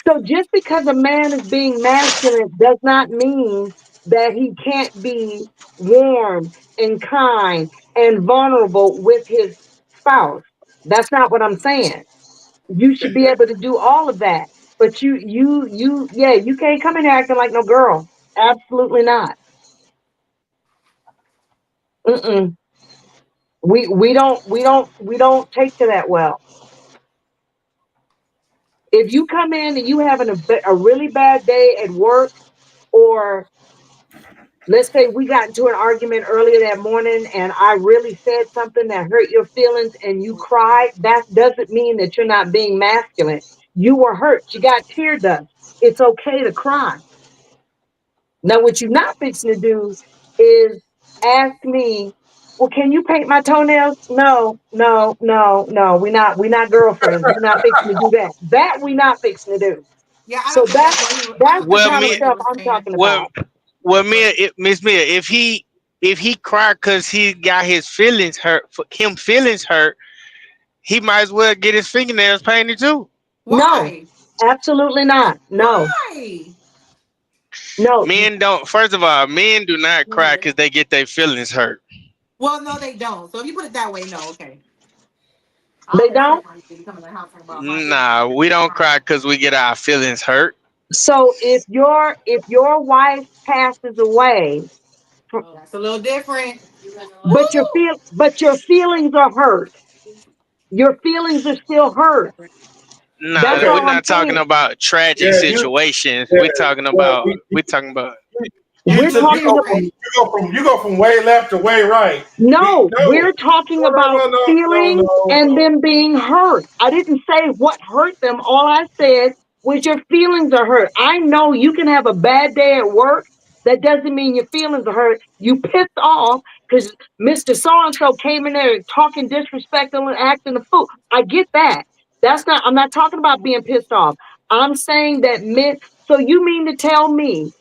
So just because a man is being masculine does not mean that he can't be warm and kind and vulnerable with his spouse. That's not what I'm saying. You should be able to do all of that. But yeah, you can't come in here acting like no girl. Absolutely not. Mm-mm. We don't take to that well. If you come in and you having a really bad day at work, or let's say we got into an argument earlier that morning and I really said something that hurt your feelings and you cried, that doesn't mean that you're not being masculine. You were hurt. You got tear duct. It's okay to cry. Now, what you're not fixing to do is ask me, well, can you paint my toenails? No, no, no, no. We're not girlfriends. We're not fixing to do that. That we're not fixing to do. Yeah, I don't So think that's what he. I that's don't the think Well, that's kind of me, what he stuff was I'm saying. talking well, about. Mia, Miss Mia, if he cried because he got his feelings hurt, for him feelings hurt, he might as well get his fingernails painted too. No, Why? absolutely not. No, Why? no, Men don't. First of all, men do not cry because they get their feelings hurt. Well, no, they don't. So if you put it that way, no, okay. I they don't don't. expect my nigga to come in the house talking about my feelings. Nah, we don't cry because we get our feelings hurt. So if your wife passes away, Oh, that's a little different. but your feelings are hurt. Your feelings are still hurt. Nah, That's Okay. we're all I'm not talking saying. about tragic Yeah, situations. yeah. We're talking Well, about. We're talking about. That's you a We're took little you talking go about from different. way left to way right. no, No, we're talking no, about no, no, no, feelings no, and no. them being hurt. I didn't say what hurt them. All I said was your feelings are hurt. I know you can have a bad day at work That doesn't mean your feelings are hurt. You pissed off because Mr. So-and-so came in there talking disrespectful and acting a fool. I get that. I'm not talking about being pissed off. I'm saying that men, so you mean to tell me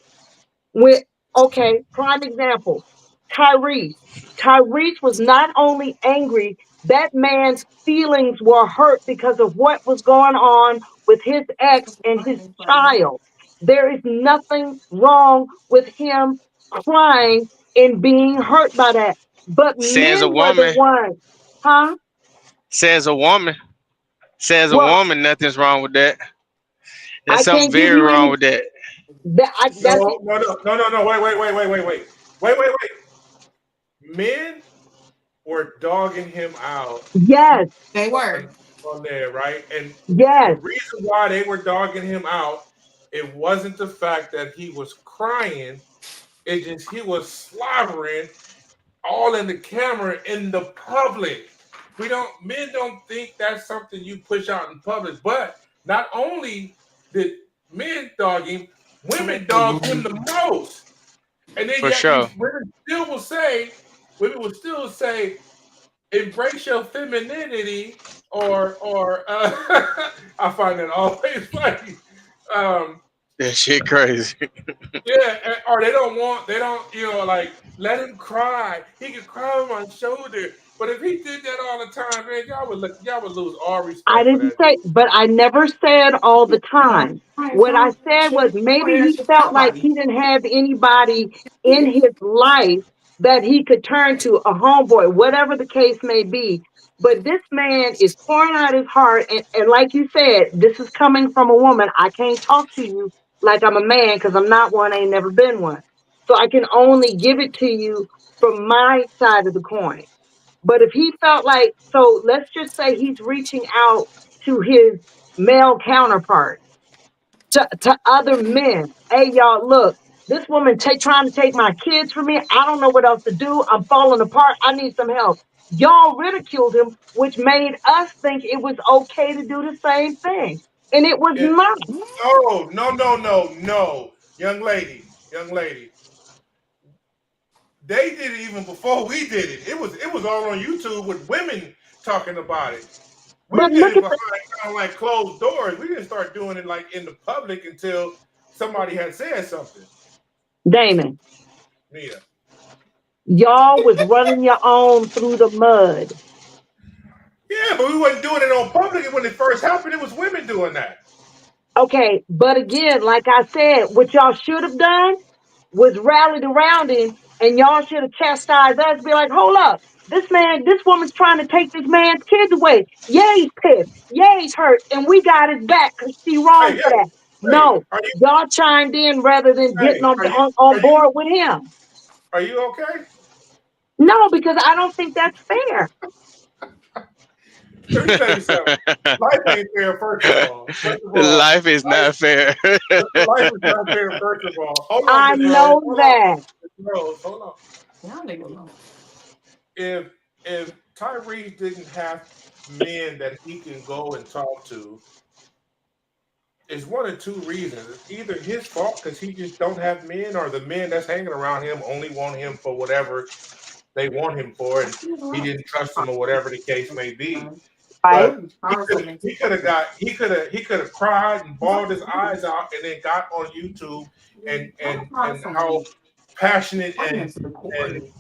with, okay, prime example, Tyrese. Tyrese was not only angry, that man's feelings were hurt because of what was going on with his ex and his child. There is nothing wrong with him crying and being hurt by that. But Says men a were the woman. ones, huh? Says a woman. Says a Well, woman. Nothing's wrong with that. I There's something can't give very you wrong any with that. that's No, no, no, no, no, no. Wait. Men were dogging him out yes, They were. on there, right? And the yes. reason why they were dogging him out, it wasn't the fact that he was crying. It just he was slobbering all in the camera in the public. Men don't think that's something you push out in public. But not only did men dog him, women dogged him the most. And then For yet sure. women will still say, embrace your femininity, or I find that always funny. Um, That shit crazy. yeah, or they don't, like, let him cry. He can cry on my shoulder. But if he did that all the time, man, y'all would lose all I respect for didn't that say, dude. but I never said all the time. What I said was maybe he felt like he didn't have anybody in his life that he could turn to, a homeboy, whatever the case may be. But this man is pouring out his heart. And like you said, this is coming from a woman. I can't talk to you like I'm a man because I'm not one, ain't never been one. So I can only give it to you from my side of the coin. But if he felt like, so let's just say he's reaching out to his male counterpart, to other men. Hey, y'all, look, this woman trying to take my kids from me. I don't know what else to do. I'm falling apart. I need some help. Y'all ridiculed him, which made us think it was okay to do the same thing. And it was Yeah. not. No, young lady. They did it even before we did it. It was all on YouTube with women talking about it. We But did look it at behind kind of like closed doors. We didn't start doing it like in the public until somebody had said something. Damon. Nita. Y'all was running your own through the mud. Yeah, but we wasn't doing it on public when it first happened. It was women doing that. Okay, but again, like I said, what y'all should have done was rallied around him, and y'all should have chastised us. Be like, hold up, this woman's trying to take this man's kids away. Yeah, he's pissed. Yeah, he's hurt, and we got his back because she wrong Hey, for that. hey, No, y'all chimed in rather than getting hey, on board with him. are you okay? No, because I don't think that's fair. Let me tell you something. Life ain't fair. First of all, Life is life, not fair. life is not fair. First of all, hold on, I Miss Rose. know Hold on, that. Miss Rose. Hold on. Y'all niggas know. If Tyrese didn't have men that he can go and talk to, it's one of two reasons. It's either his fault because he just don't have men, or the men that's hanging around him only want him for whatever they want him for, and he didn't trust them, or whatever the case may be. Right? But he could have cried and bawled his eyes out, and then got on YouTube and how passionate and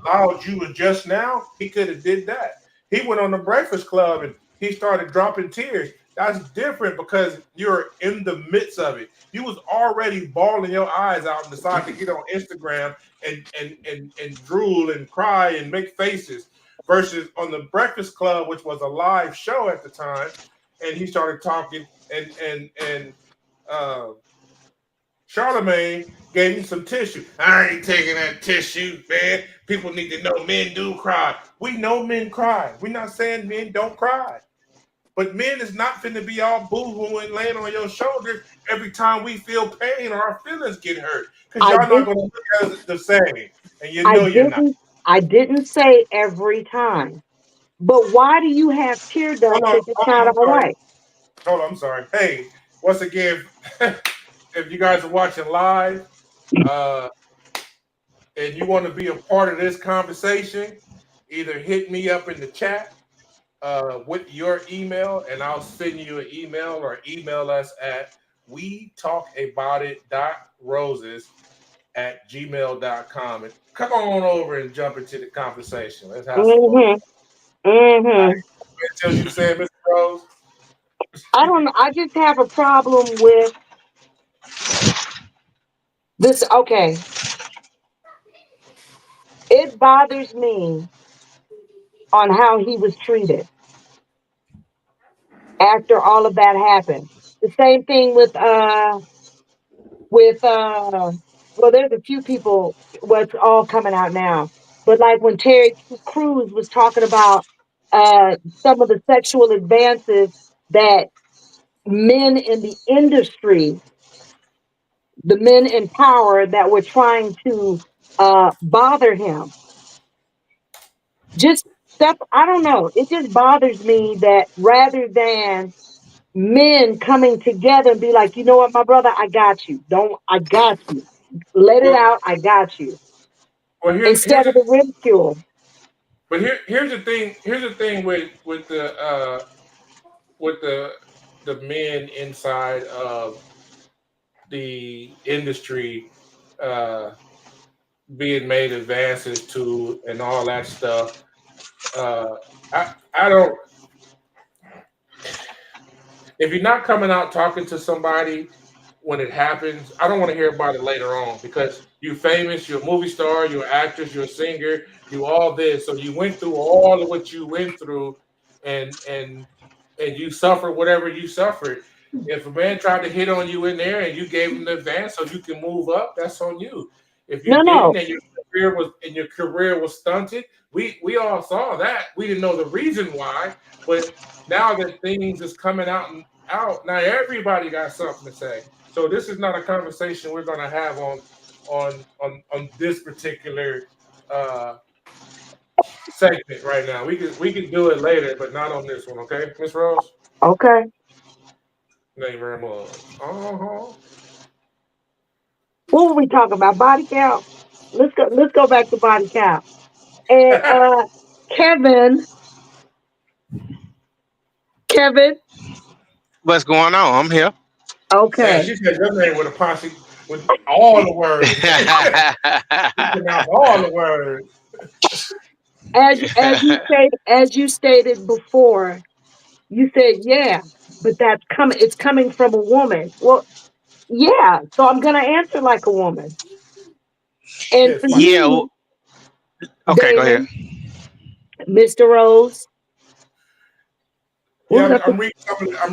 loud you were just now. He could have did that. He went on the Breakfast Club and he started dropping tears. That's different because you're in the midst of it. You was already bawling your eyes out and decided to get on Instagram and drool and cry and make faces. Versus on the Breakfast Club, which was a live show at the time, and he started talking, and Charlemagne gave him some tissue. I ain't taking that tissue, man. People need to know men do cry. We know men cry. We're not saying men don't cry. But men is not finna be all boo-hooing, laying on your shoulder every time we feel pain or our feelings get hurt. Because I y'all not didn't. gonna look at us the same. And you I know you're not. didn't. I didn't say every time. But why do you have tear ducts if it's not I'm all sorry. right? I'm sorry. Hey, once again, if you guys are watching live, and you want to be a part of this conversation, either hit me up in the chat with your email, and I'll send you an email, or email us at wetalkaboutit.roses@gmail.com. And come on over and jump into the conversation. Let's have some fun. Mm-hmm. Mm-hmm. Until you say, Mr. Rose. I don't know. I just have a problem with this. Okay. It bothers me on how he was treated after all of that happened. The same thing with well, there's a few people what's all coming out now. But like when Terry Crews was talking about some of the sexual advances that men in the industry, the men in power that were trying to bother him. Just stuff, I don't know. It just bothers me that rather than men coming together and be like, you know what, my brother, I got you. Don't, I got you. Let it Well, out. I got you. well, here's Instead of the ridicule. but here's the thing. Here's the thing with the men inside of the industry uh, being made advances to and all that stuff. Uh, I don't. If you're not coming out talking to somebody when it happens, I don't want to hear about it later on, because you're famous, you're a movie star, you're an actress, you're a singer, you all this. So you went through all of what you went through, and you suffered whatever you suffered. If a man tried to hit on you in there and you gave him the advance so you can move up, that's on you. If you No, didn't no. and your career was stunted, we all saw that. We didn't know the reason why, but now that things is coming out, now everybody got something to say. So this is not a conversation we're gonna have on this particular uh segment right now. We can do it later, but not on this one, okay, Miss Rose? Okay. Thank you very much. Uh-huh. What were we talking about? Body count. Let's go back to body count. And Kevin, Kevin, What's going on? I'm here. Man, okay. she said your name with a posse with all the words. You pronounce all the words. As you stated before, you said, yeah, but it's coming from a woman. Well, yeah, so I'm gonna answer like a woman. And Yes, for Mike. Yeah. you, Okay, go ahead. Damon, Mr. Rose, Yeah, what was I? I'm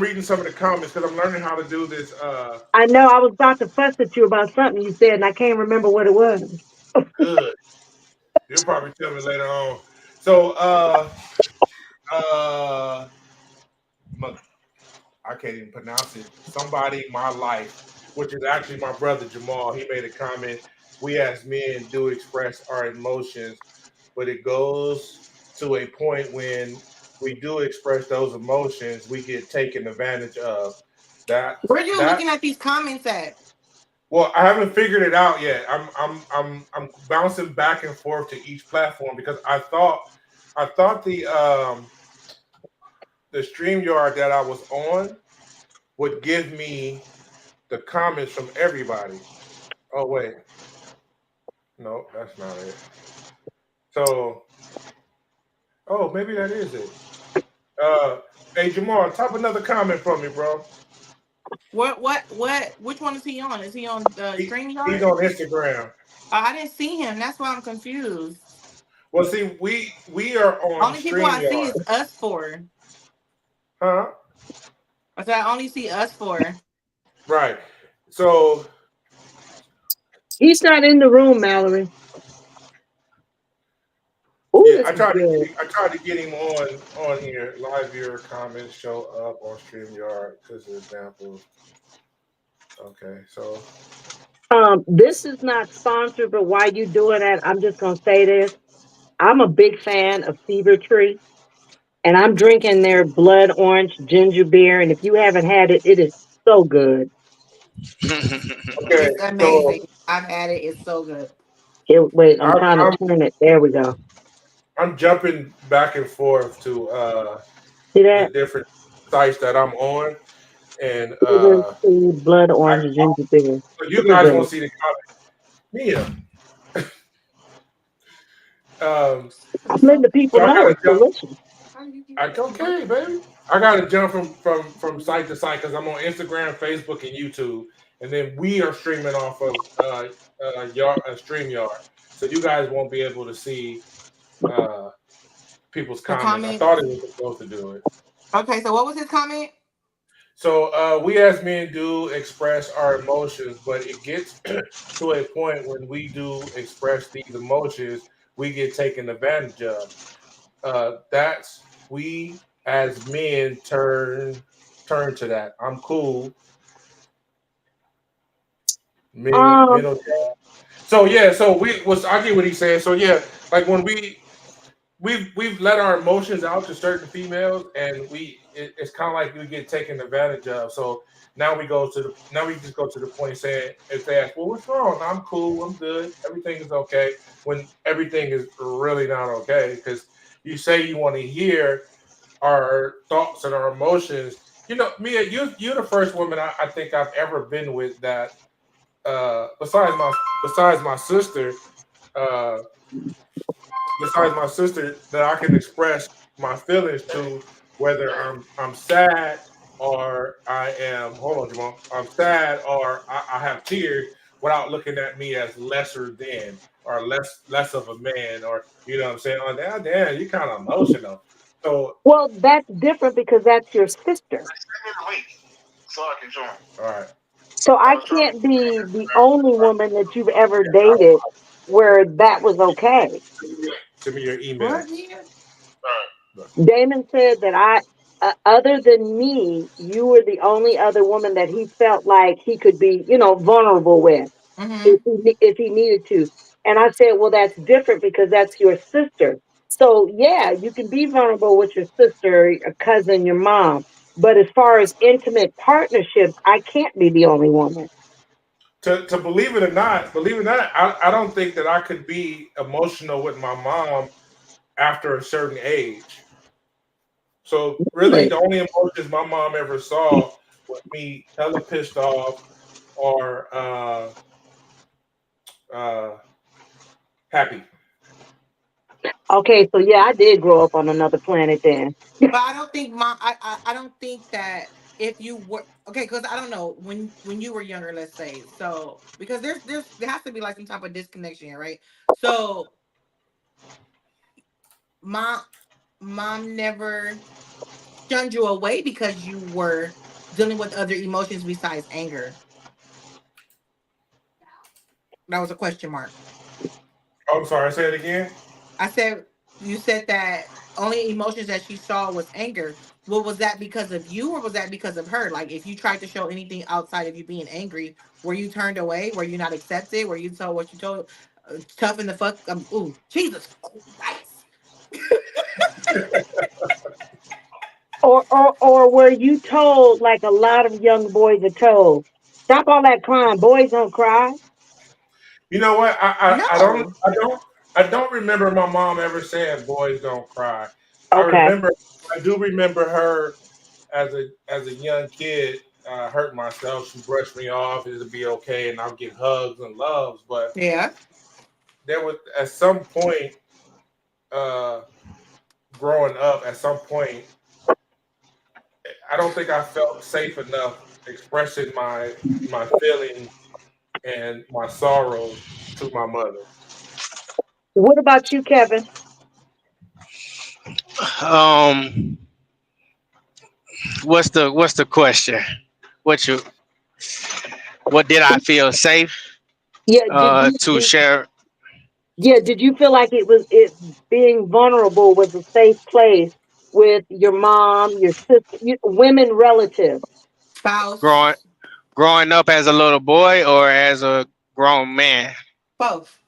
reading some of the comments because I'm learning how to do this. I know I was about to fuss at you about something you said, and I can't remember what it was. Good. You'll probably tell me later on. So uh I can't even pronounce it. Somebody in my life, which is actually my brother Jamal, he made a comment. We as men do express our emotions, but it goes to a point when we do express those emotions, we get taken advantage of. That Where you that looking at these comments at? well, I haven't figured it out yet. I'm bouncing back and forth to each platform because I thought the StreamYard that I was on would give me the comments from everybody. Oh wait, no, that's not it. So, oh, maybe that is it. Hey Jamal, type another comment from me, bro. What? Which one is he on? Is he on the He's StreamYard? on Instagram. I didn't see him. That's why I'm confused. Well, see, we are on Only people I see StreamYard, is us four. huh? I said I only see us four. Right. So He's not in the room, Mallory. Ooh, yeah, this is good. I tried to get him on here. Live viewer comments show up on StreamYard because of examples. Okay, so This is not sponsored, but while you doing that, I'm just gonna say this. I'm a big fan of Fever Tree, and I'm drinking their blood orange ginger beer. And if you haven't had it, it is so good. okay, It's so amazing. I've had it. It's so good. Wait, I'm I'm, trying to I'm turn it. There we go. I'm jumping back and forth to See the that? different sites that I'm on, and Sugar, tea, blood orange, ginger beer. so you Cookie guys won't bear. see the comment. Mia, I'm letting the people so I know gotta it's jump. delicious. Okay, baby. I gotta jump from site to site because I'm on Instagram, Facebook, and YouTube, and then we are streaming off of StreamYard, so you guys won't be able to see uh people's The comments. I thought comments. it was supposed to do it. Okay, so what was his comment? So we as men do express our emotions, but it gets to a point when we do express these emotions, we get taken advantage of. That's we as men turn to that. I'm cool. Um, Middle. So yeah, so we was I get what he's saying. So yeah, like when we've let our emotions out to certain females, and it's kind of like we get taken advantage of. So now we just go to the point saying if they ask, well, what's wrong? I'm cool. I'm good. Everything is okay. When everything is really not okay, because you say you want to hear our thoughts and our emotions. You know, Mia, you're the first woman I think I've ever been with that besides my sister, uh, besides my sister, that I can express my feelings to, whether I'm sad or I am. Hold on, Jamal. I'm sad or I have tears without looking at me as lesser than or less of a man, or you know what I'm saying. Oh, damn, you kind of emotional. So well, that's different because that's your sister. all right, So I can't be the only woman that you've ever dated where that was okay. send me your email. What? Yeah. Damon said that other than me, you were the only other woman that he felt like he could be, vulnerable with Mm-hmm. if he needed to. And I said, well, that's different because that's your sister. So yeah, you can be vulnerable with your sister, your cousin, your mom. But as far as intimate partnerships, I can't be the only woman. To believe it or not, I don't think that I could be emotional with my mom after a certain age. So really, Really? the only emotions my mom ever saw was me hella pissed off or uh, happy. Okay, so yeah, I did grow up on another planet then. But I don't think I don't think that if you were okay, because I don't know when you were younger, let's say, so because there has to be like some type of disconnection here, right? So mom mom never shunned you away because you were dealing with other emotions besides anger. That was a question mark. Oh, I'm sorry, say it again. I said you said that only emotions that she saw was anger. Well, was that because of you or was that because of her? Like if you tried to show anything outside of you being angry, were you turned away? Were you not accepted? Were you told what you told? Tough in the fuck. Ooh, Jesus Christ. Or were you told like a lot of young boys are told, stop all that crying, boys don't cry? You know what? No. I don't remember my mom ever saying boys don't cry. Okay. I do remember her as a young kid hurt myself. She brushed me off. It'll be okay, and I'll get hugs and loves. But Yeah. there was at some point uh, growing up. At some point, I don't think I felt safe enough expressing my feelings and my sorrows to my mother. What about you, Kevin? Um, what's the question? What you what did I feel safe Yeah, did you to share? did you feel like it being vulnerable was a safe place with your mom, your sister, women relatives? growing Spouse. growing up as a little boy or as a grown man? Both.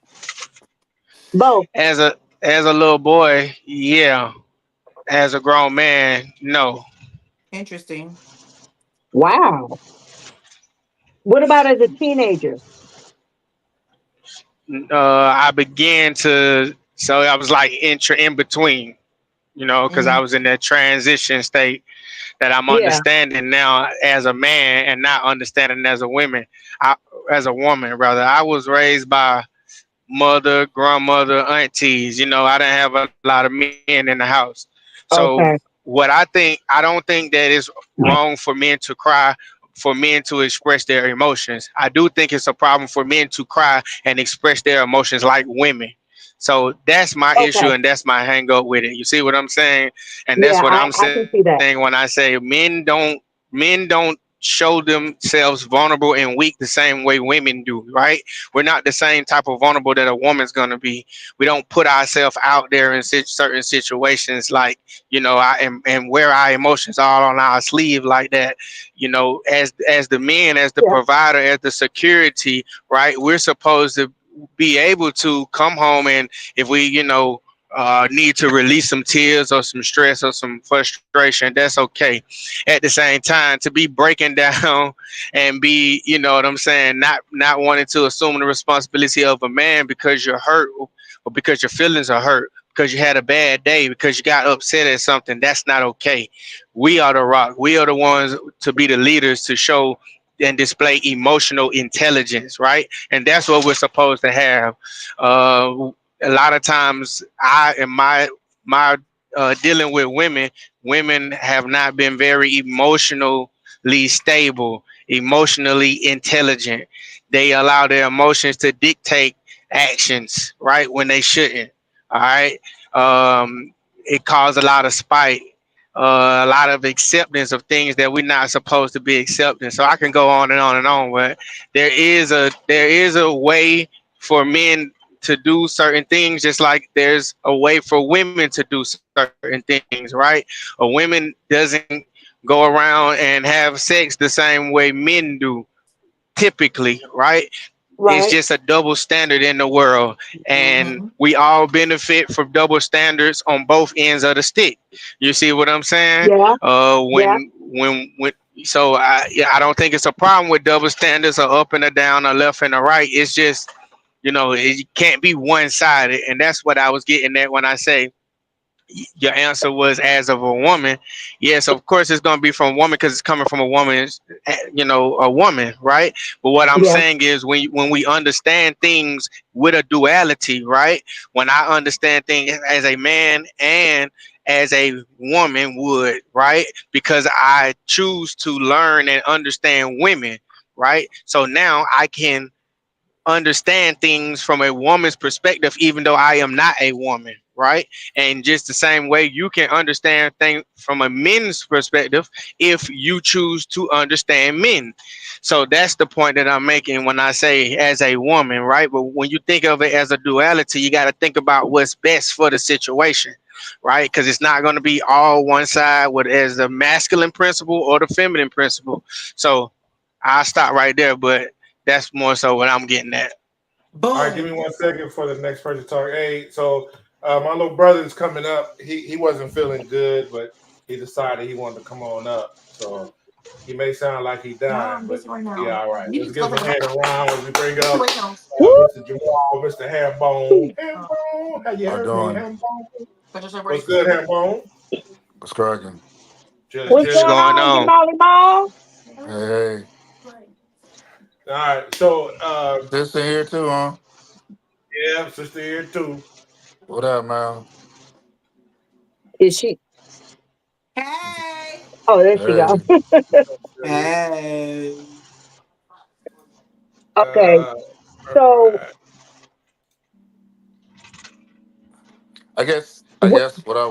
Both. As a little boy, yeah. As a grown man, no. Interesting. Wow. What about as a teenager? I began to, so I was like in between, because I Mm. was in that transition state that I'm Yeah. understanding now as a man and not understanding as a woman. As a woman, rather. I was raised by mother, grandmother, aunties. I didn't have a lot of men in the house. So Okay. I don't think that it's wrong for men to cry, for men to express their emotions. I do think it's a problem for men to cry and express their emotions like women. So that's my issue Okay. and that's my hang up with it. You see what I'm saying? And that's Yeah, what I'm I saying can see when that. I say men don't show themselves vulnerable and weak the same way women do, right? We're not the same type of vulnerable that a woman's gonna be. We don't put ourselves out there in certain situations like and wear our emotions all on our sleeve like that. As the men, as the Yeah. provider, as the security, right? We're supposed to be able to come home, and if we need to release some tears or some stress or some frustration, that's okay. At the same time, to be breaking down and be, what I'm saying, not wanting to assume the responsibility of a man because you're hurt or because your feelings are hurt, because you had a bad day, because you got upset at something, that's not okay. We are the rock. We are the ones to be the leaders to show and display emotional intelligence, right? And that's what we're supposed to have. A lot of times, I in my dealing with women have not been very emotionally stable, emotionally intelligent. They allow their emotions to dictate actions, right, when they shouldn't. All right. It caused a lot of spite, a lot of acceptance of things that we're not supposed to be accepting. So I can go on and on and on, but there is a way for men to do certain things, just like there's a way for women to do certain things, right? A woman doesn't go around and have sex the same way men do typically, right? It's Right. just a double standard in the world, and Mm-hmm. we all benefit from double standards on both ends of the stick. You see what I'm saying? Yeah. Yeah. When so yeah, I don't think it's a problem with double standards or up and a down or left and a right. It's just it can't be one sided, and that's what I was getting at when I say your answer was as of a woman. Yes, of course it's going to be from a woman because it's coming from a woman, a woman, right? But what I'm Yeah. saying is when we understand things with a duality, right? When I understand things as a man and as a woman would, right? Because I choose to learn and understand women, right? So now I can understand things from a woman's perspective, even though I am not a woman, right? And just the same way you can understand things from a men's perspective if you choose to understand men. So that's the point that I'm making when I say as a woman, right? But when you think of it as a duality, you got to think about what's best for the situation, right? Because it's not going to be all one side with as the masculine principle or the feminine principle. So I'll stop right there, but that's more so what I'm getting at. All right, give Boom. me 1 second for the next person to talk. Hey, so my little brother's coming up. He wasn't feeling good, but he decided he wanted to come on up. So he may sound like he No, dying, I'm but busy right he now. all right. You Let's need to go give him take a it hand out. around as we bring up Wait, no. Woo. Mr. Jamal, Mr. Hambone. Oh, Hambone, how you How heard me, doing? Hambone? but there's a What's break. good, Hambone? What's cracking? Chilling, What's What's chilling. going going on, on? Jamali Mall? Hey, All right, so hey. Sister here too, huh? yeah, sister here too. What up, man? Is she? Hey. Oh, there she Hey. go. Hey. Okay. Uh, So, I what? guess what I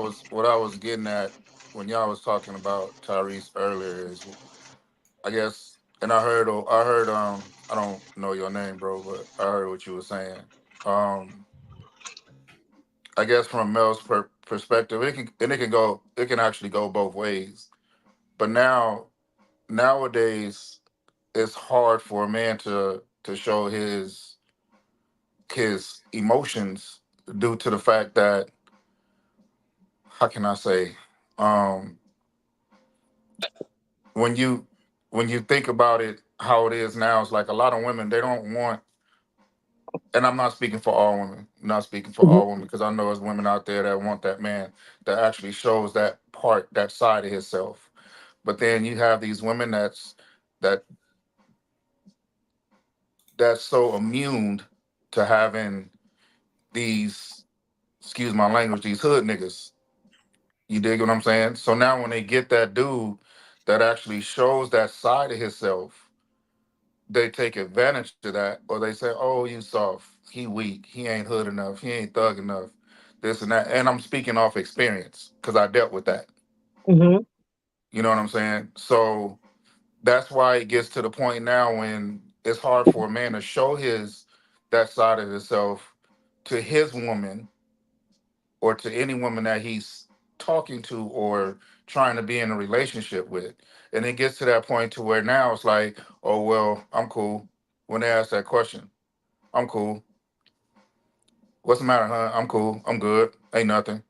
was getting at when y'all was talking about Tyrese earlier is I guess and I heard I don't know your name, bro, but I heard what you were saying. Um I guess from a male's perspective, it can actually go both ways. But nowadays it's hard for a man to show his emotions due to the fact that how can I say um when you when you think about it how it is now, it's like a lot of women, they don't want and I'm not speaking for all women. I'm not speaking for Mhm. all women because I know there's women out there that want that man that actually shows that part, that side of himself. But then you have these women that that's so immune to having these, excuse my language, these hood niggas. You dig what I'm saying? So now when they get that dude that actually shows that side of himself, they take advantage of that, or they say, "Oh, you soft. He weak. He ain't hood enough. He ain't thug enough. This and that." And I'm speaking off experience because I dealt with that. Mhm. You know what I'm saying? So that's why it gets to the point now when it's hard for a man to show his that side of himself to his woman or to any woman that he's talking to or trying to be in a relationship with. And it gets to that point to where now it's like, oh well, I'm cool. When they ask that question, I'm cool. What's the matter, huh? I'm cool. I'm good. Ain't nothing.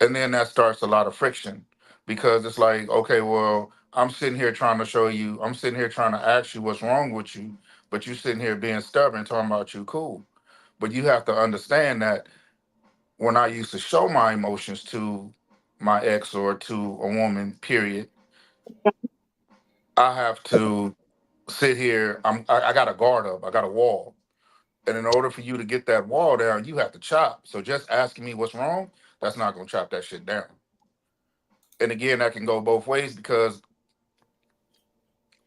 And then that starts a lot of friction because it's like, okay, well, I'm sitting here trying to show you, I'm sitting here trying to ask you what's wrong with you, but you sitting here being stubborn, talking about you cool. But you have to understand that when I used to show my emotions to my ex or to a woman, period, I have to sit here. I got a guard up. I got a wall. And in order for you to get that wall down, you have to chop. So just asking me what's wrong, that's not gonna chop that shit down. And again, that can go both ways because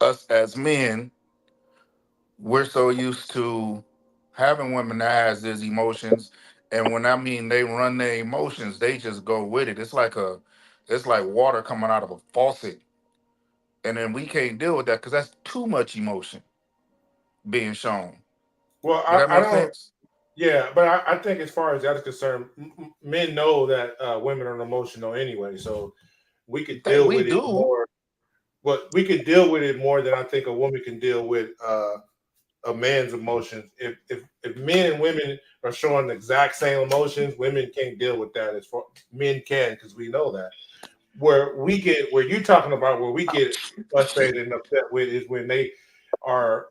us as men, we're so used to having women that has these emotions. And when I mean they run their emotions, they just go with it. It's like water coming out of a faucet. And then we can't deal with that because that's too much emotion being shown. Well, Does that I make don't. sense? Yeah, but I think as far as that is concerned, men know that women are emotional anyway, so we could deal We with it do. more. But we could deal with it more than I think a woman can deal with a man's emotions. If men and women are showing the exact same emotions, women can't deal with that. As far men can, because we know that. Where you talking about where we get frustrated and upset with is when they are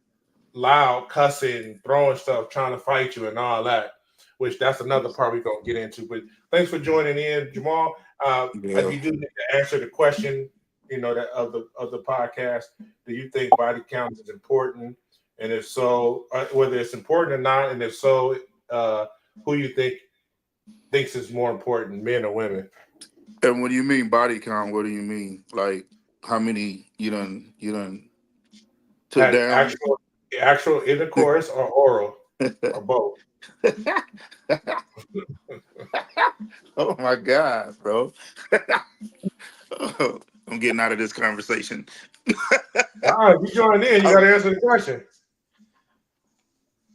loud, cussing, throwing stuff, trying to fight you, and all that. Which that's another part we're gonna get into. But thanks for joining in, Jamal. Yeah. You do need to answer the question, that of the podcast. Do you think body count is important? And if so, whether it's important or not, and if so, who you thinks is more important, men or women? And when you mean body count, what do you mean? Like how many you done took Had down? actual intercourse or oral or both? Oh my God, bro. I'm getting out of this conversation. If you join in, you got Oh, to answer the question.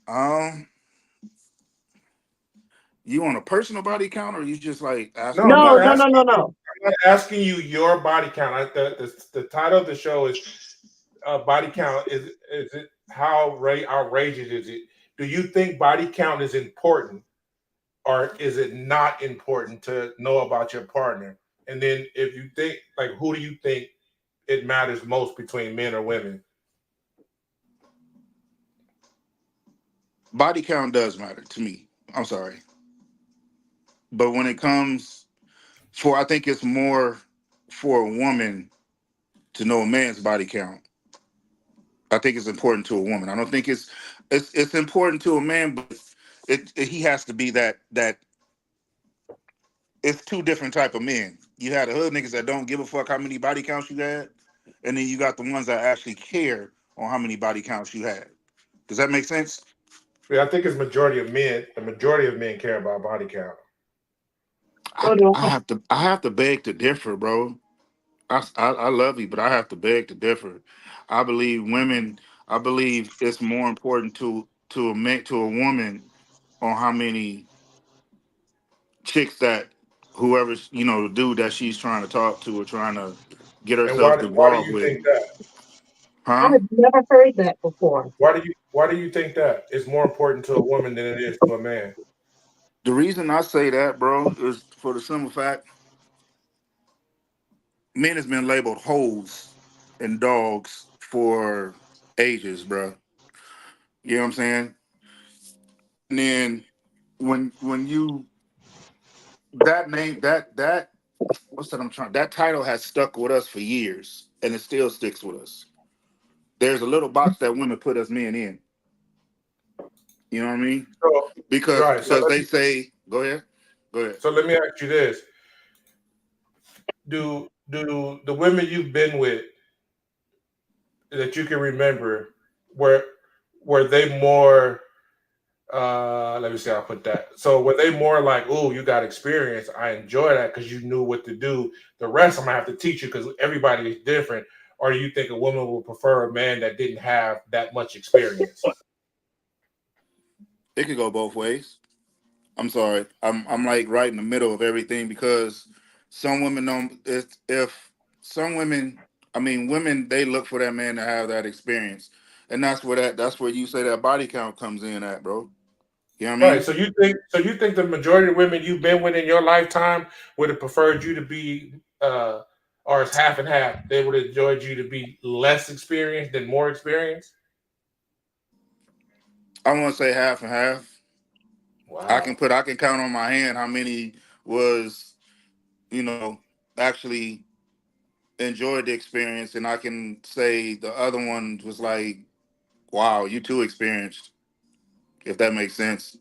um, you want a personal body count, or you just like No, asking I'm me? not No, no, no, asking. no, no. I'm not asking you your body count. The title of the show is body count. Is it outrageous is it? Do you think body count is important, or is it not important to know about your partner? And then if you think like, who do you think it matters most between men or women? Body count does matter to me. I'm sorry, but when it comes for, I think it's more for a woman to know a man's body count. I think it's important to a woman. I don't think it's important to a man, but he has to be that. It's two different type of men. You had the hood niggas that don't give a fuck how many body counts you had, and then you got the ones that actually care on how many body counts you had. Does that make sense? Yeah, I think it's majority of men. The majority of men care about body count. So do I I. have to beg to differ, bro. I love you, but I have to beg to differ. I believe women. I believe it's more important to a man, to a woman on how many chicks that whoever's the dude that she's trying to talk to or trying to get And herself why do involved you with, think that? huh? I've never heard that before. Why do you think that it's more important to a woman than it is to a man? The reason I say that, bro, is for the simple fact men has been labeled hoes and dogs for ages, bro. You know what I'm saying? then when you that name that what's that I'm trying that title has stuck with us for years and it still sticks with us. There's a little box that women put us men in. You know what I mean? So, Because right. because they say, go ahead. Go ahead. So let me ask you this: Do the women you've been with that you can remember were were they more? Let me see how I put that. So were they more like, oh, you got experience? I enjoy that because you knew what to do. The rest I'm gonna have to teach you because everybody is different. Or do you think a woman would prefer a man that didn't have that much experience? It could go both ways. I'm sorry. I'm like right in the middle of everything because some women don't if some women I mean women they look for that man to have that experience. And that's where you say that body count comes in at, bro. You know what I Right. mean? So you think the majority of women you've been with in your lifetime would have preferred you to be or it's half and half. They would have enjoyed you to be less experienced than more experienced. I want to say half and half. Wow. I can count on my hand how many was, you know, actually enjoyed the experience and I can say the other one was like, wow, you too experienced, if that makes sense.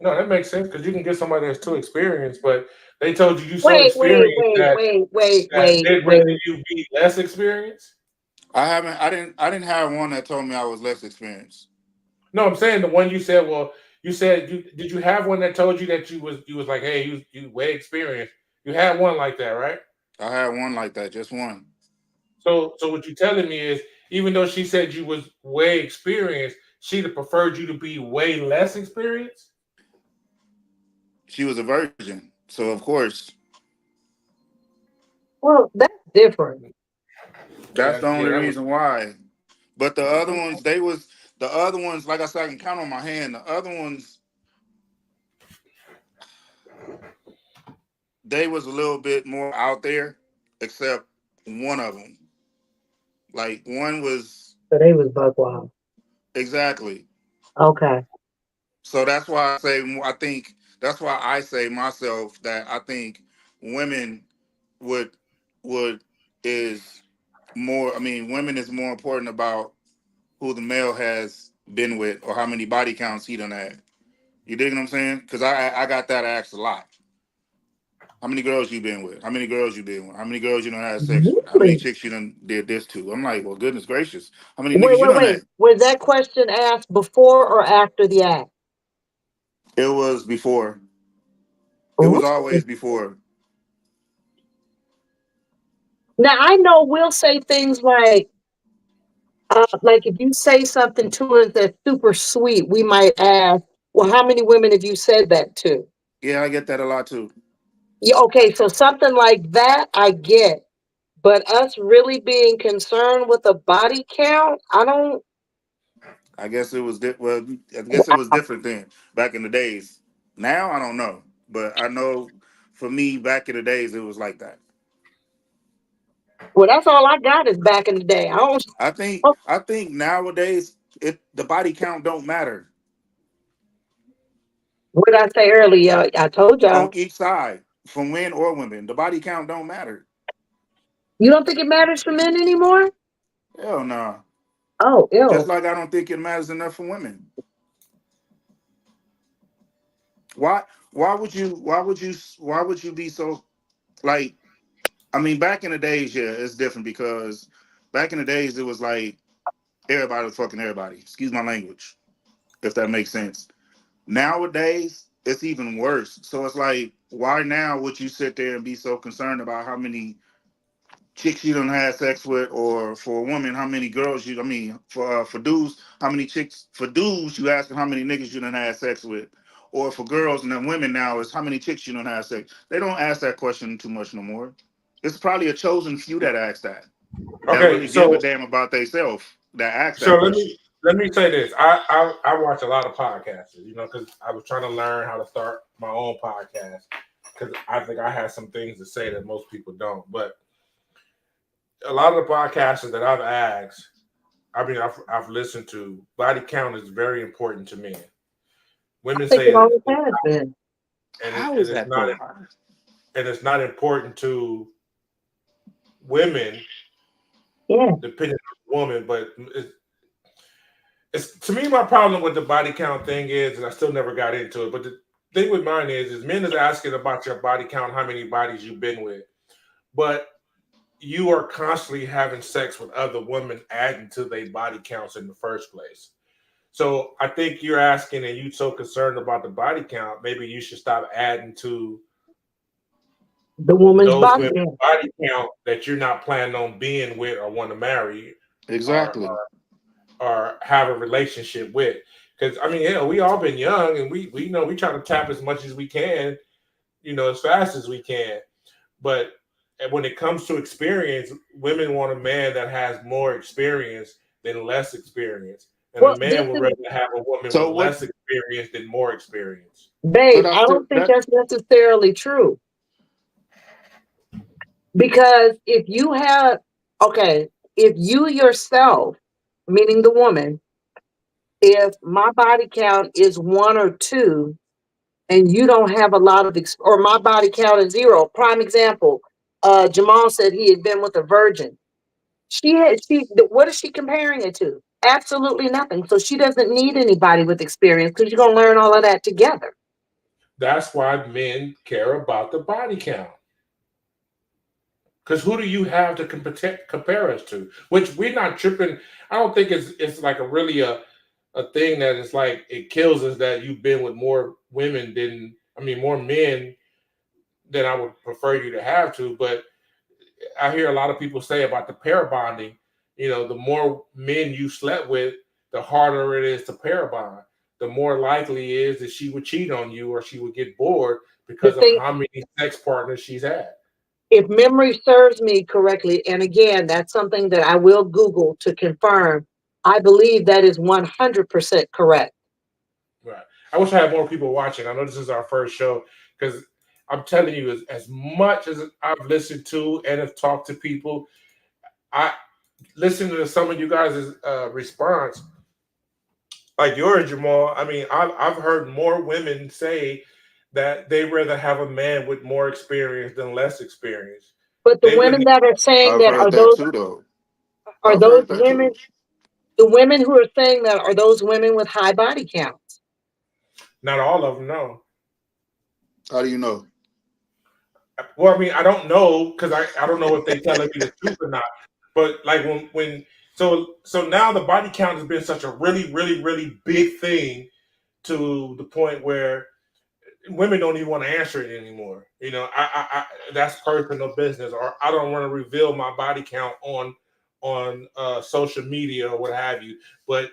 No, that makes sense because you can get somebody that's too experienced, but they told you so Wait, wait, experienced wait, that wait, wait, that wait, they'd rather wait. you be less experienced. I didn't have one that told me I was less experienced. No, I'm saying the one you said. Well, you said you did. You have one that told you that you was like, hey, you way experienced. You had one like that, right? I had one like that, just one. So what you're telling me is, even though she said you was way experienced, she'd have preferred you to be way less experienced. She was a virgin, so of course, Well, that's different. that's the only Yeah, that was. reason why. But the other ones, like I said, I can count on my hand. The other ones, they was a little bit more out there, except one of them. Like one was So they was buck wild. exactly. Okay. So that's why I think that's why I say myself that I think women would would is more. I mean, women is more important about who the male has been with or how many body counts he done had. You dig what I'm saying? Because I got that asked a lot. How many girls you been with? How many girls you been with? How many girls you done had sex with? How many Really? chicks you done did this to? I'm like, well, goodness gracious. How many Wait, niggas you wait, done wait. had? Was that question asked before or after the act? It was before. It was Really? always before. Now I know we'll say things like if you say something to us that's super sweet, we might ask, "Well, how many women have you said that to?" Yeah, I get that a lot too. Yeah, okay, so something like that, I get. But us really being concerned with a body count, I don't. I guess it was well. I guess it was different then, back in the days. Now I don't know, but I know for me back in the days it was like that. Well, that's all I got is back in the day. I don't. I think nowadays the body count don't matter What did I say earlier? I told on y'all. each side from men or women. The body count don't matter. You don't think it matters for men anymore? Hell no. Oh, Just ew. like I don't think it matters enough for women. Why? Why would you be so like? I mean, back in the days, yeah, it's different because back in the days it was like everybody was fucking everybody. Excuse my language, if that makes sense. Nowadays, it's even worse. So it's like, why now would you sit there and be so concerned about how many chicks you done had sex with, or for a woman, how many girls you? I mean, for dudes, how many chicks? For dudes, you asking how many niggas you done had sex with, or for girls and then women now is how many chicks you done had sex. They don't ask that question too much no more. It's probably a chosen few that ask that Okay, really give a so damn about themselves that ask so that let question. me let me say this. I watch a lot of podcasts, because I was trying to learn how to start my own podcast because I think I have some things to say that most people don't. But a lot of the podcasters that I've asked, I've listened to, body count is very important to men. Women think say it it, always has been. How is that though? and it's not important to women, Yeah. depending on the woman, but it's to me my problem with the body count thing is, and I still never got into it, but the thing with mine is men is asking about your body count, how many bodies you've been with, but you are constantly having sex with other women, adding to their body counts in the first place. So I think you're asking, and you so concerned about the body count, maybe you should stop adding to The woman's those body women's count. body count that you're not planning on being with or want to marry or Exactly. or have a relationship with. Because I mean, yeah, we all been young and we know we try to tap as much as we can, as fast as we can. But when it comes to experience, women want a man that has more experience than less experience. And a Well, this man would is, rather have a woman with So what? less experience than more experience. But babe, I I still don't think that. that's necessarily true. Because if you have, okay, if you yourself, meaning the woman, if my body count is 1 or 2, and you don't have a lot of, or my body count is 0. Prime example, Jamal said he had been with a virgin. What is she comparing it to? Absolutely nothing. So she doesn't need anybody with experience because you're gonna learn all of that together. That's why men care about the body count. Because who do you have to compare us to? Which we're not tripping. I don't think it's like a thing that is like it kills us that you've been with more women than more men than I would prefer you to have to. But I hear a lot of people say about the pair bonding. The more men you slept with, the harder it is to pair bond. The more likely it is that she would cheat on you or she would get bored The because of thing, how many sex partners she's had. if memory serves me correctly, and again, that's something that I will Google to confirm, I believe that is 100% correct. Right. I wish I had more people watching. I know this is our first show because I'm telling you, as much as I've listened to and have talked to people, I listened to some of you guys' response, like yours, Jamal. I've heard more women say that they rather have a man with more experience than less experience. But the They women wouldn't. that are saying I've that heard that too, though. are I've those heard that women, too. the women who are saying that are those women with high body counts. Not all of them, no. How do you know? Well, I don't know because I don't know if they telling me the truth or not. But like when so now the body count has been such a really really really big thing to the point where women don't even want to answer it anymore. I that's personal business, or I don't want to reveal my body count on social media or what have you. But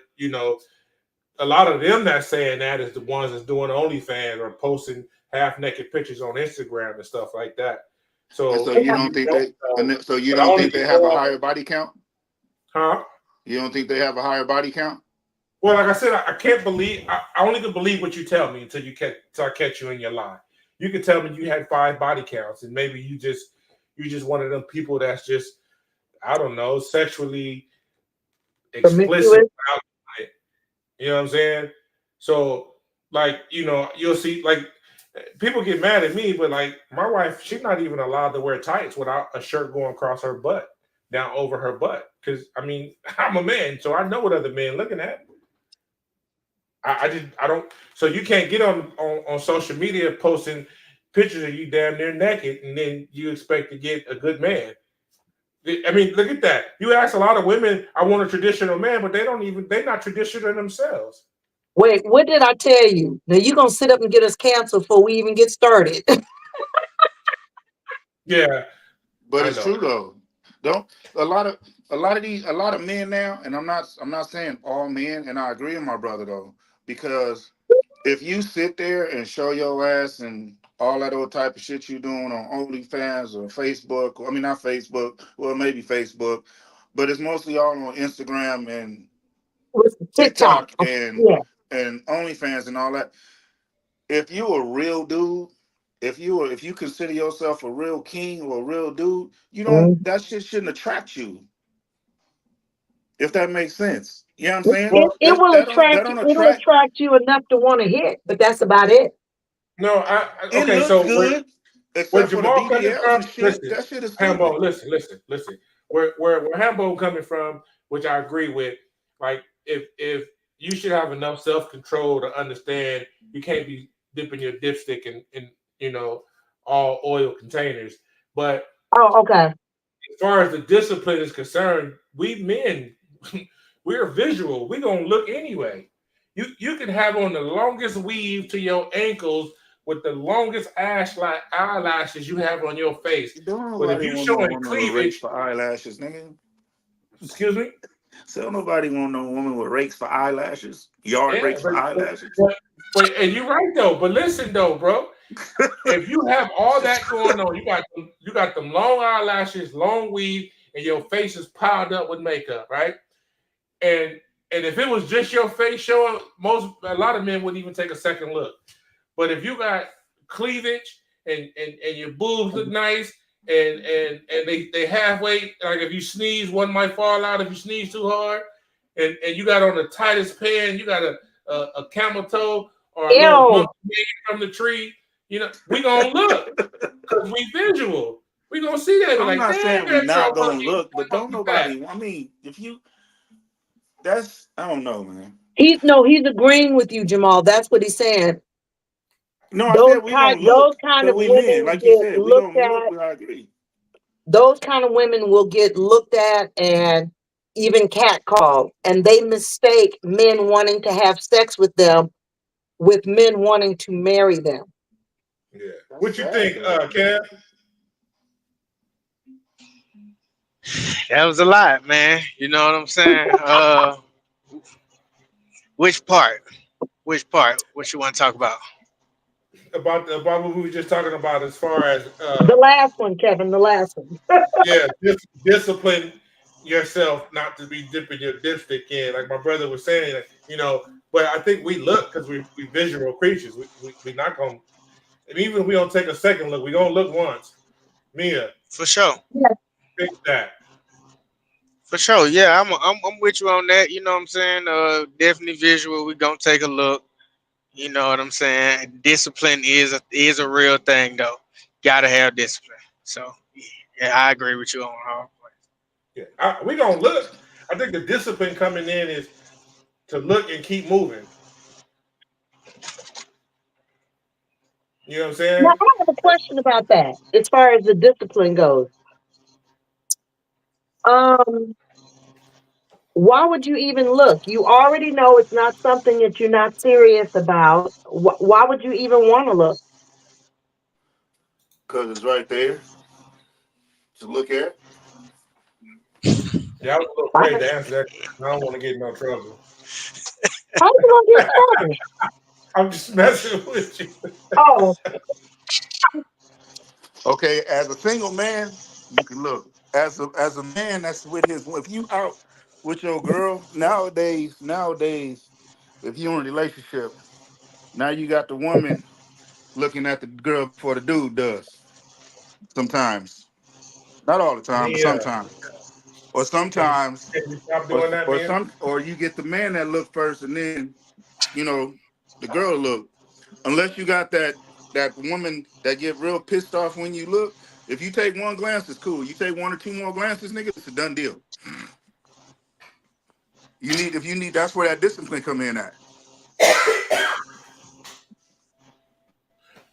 a lot of them that's saying that is the ones that's doing OnlyFans or posting half naked pictures on Instagram and stuff like that. And so So you if don't you think don't they, know, so you but I don't only think can they have go a off, higher body count? huh? You don't think they have a higher body count? Well, like I said, I can't believe. I only can believe what you tell me until I catch you in your lie. You can tell me you had 5 body counts, and maybe you just one of them people that's just I don't know sexually explicit Promiscuous. about it. You know what I'm saying? So like you'll see like people get mad at me, but like my wife, she's not even allowed to wear tights without a shirt going across her butt, down over her butt. Because I'm a man, so I know what other men looking at. I don't. So you can't get on social media posting pictures of you damn near naked, and then you expect to get a good man. Look at that. You ask a lot of women, "I want a traditional man," but they're not traditional themselves. Wait, what did I tell you? Now you're gonna sit up and get us canceled before we even get started. Yeah, But I it's know. true though. Don't a lot of men now, and I'm not saying all men, and I agree with my brother though, because if you sit there and show your ass and all that old type of shit you doing on OnlyFans or Facebook, I mean not Facebook, well maybe Facebook, but it's mostly all on Instagram and With TikTok. TikTok and Yeah. OnlyFans and all that. If you a real dude, if you consider yourself a real king or a real dude, you don't Mm. that shit shouldn't attract you. If that makes sense. You know what I'm saying? Well, It will That attract don't it'll attract. attract you enough to want to hit, but that's about it. no, It okay. looks So good, where except for the Jamal coming BBLs from? and shit. Listen, That shit is stupid. Hambo, listen. Where Hambo coming from, which I agree with. Like, if you should have enough self control to understand you can't be dipping your dipstick in all oil containers. But Oh, okay. as far as the discipline is concerned, we men, we're visual. We're gonna look anyway. You can have on the longest weave to your ankles with the longest eyelashes you have on your face. Don't But if nobody you want no showing woman with rakes cleavage, for eyelashes, nigga. excuse me, So nobody want no woman with rakes for eyelashes, yard yeah, rakes for eyelashes. but and you're right though. But listen though, bro, if you have all that going on, you got them long eyelashes, long weave, and your face is piled up with makeup, right? And if it was just your face showing, a lot of men wouldn't even take a second look. But if you got cleavage and your boobs look nice and they halfway, like if you sneeze, one might fall out if you sneeze too hard, and you got on the tightest pants, you got a camel toe or a little Ew. monkey from the tree, we gonna look because we visual. We gonna see that. We're I'm like, not damn, saying we that girl not gonna monkey, look, but don't monkey fat. nobody. I mean, if you, I don't know, man. He's agreeing with you, Jamal. That's what he's saying. No, I said we gonna Those look kind because of we men. women Like you get said, we looked gonna look. at. I agree. Those kind of women will get looked at and even catcalled, and they mistake men wanting to have sex with them with men wanting to marry them. Yeah. That's What you sad, think, though. Kev? That was a lot, man. You know what I'm saying? Which part? Which part? What you want to talk about? About what we were just talking about as far as The last one, Kevin, the last one. yeah, discipline yourself not to be dipping your dipstick in, like my brother was saying, but I think we look because we visual creatures. We not gonna, and even if we don't take a second look, we gonna look once. Mia, For sure. fix that. For sure. Yeah, I'm with you on that. You know what I'm saying? Definitely visual. We gonna take a look. You know what I'm saying? Discipline is a real thing though. Gotta have discipline. So yeah, I agree with you on all points. Yeah, we gonna look. I think the discipline coming in is to look and keep moving. You know what I'm Now, saying? I have a question about that as far as the discipline goes. Um, why would you even look? You already know it's not something that you're not serious about. Why would you even want to look? Because it's right there to look at. Yeah, I was a little Why? afraid to answer that. I don't want to get in no trouble. How you gonna get in trouble? I'm just messing with you. Oh, Okay, as a single man, you can look. As a man, that's with his. If you out with your girl nowadays, if you're in a relationship, now you got the woman looking at the girl before the dude does. Sometimes, not all the time, but Mia, sometimes, or can you, sometimes, can you stop doing that, Mia? or you get the man that look first, and then you know the girl look. Unless you got that woman that get real pissed off when you look. If you take one glance, it's cool. You take one or two more glances, nigga, it's a done deal. If you need, that's where that discipline come in at.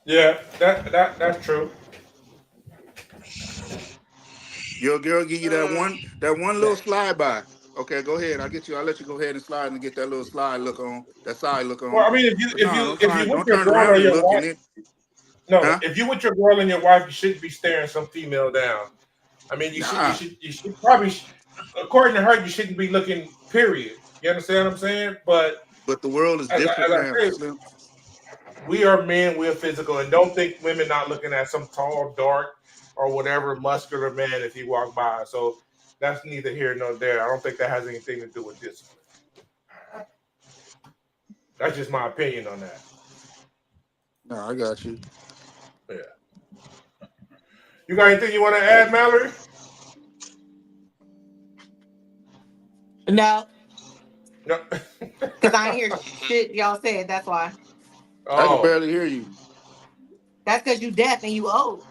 Yeah, that's true. Your girl give you that one Yeah. little slide by. Okay, go ahead. I'll let you go ahead and slide and get that little slide look on, that side look Well, on. I mean, But no, if you with don't your turn girl around or and your look wife, and then, no, huh? if you with your girl and your wife, you shouldn't be staring some female down. I mean, Nah. you should probably, according to her, you shouldn't be looking. Period. You understand what I'm saying? But But the world is as different I now, say, Slim. we are men, we're physical, and don't think women not looking at some tall, dark, or whatever muscular man if he walk by. So that's neither here nor there. I don't think that has anything to do with discipline. That's just my opinion on that. No, I got you. Yeah. You got anything you want to add, Mallory? No, No. because I ain't hear shit y'all said. That's why. I can Oh. barely hear you. That's because you deaf and you old.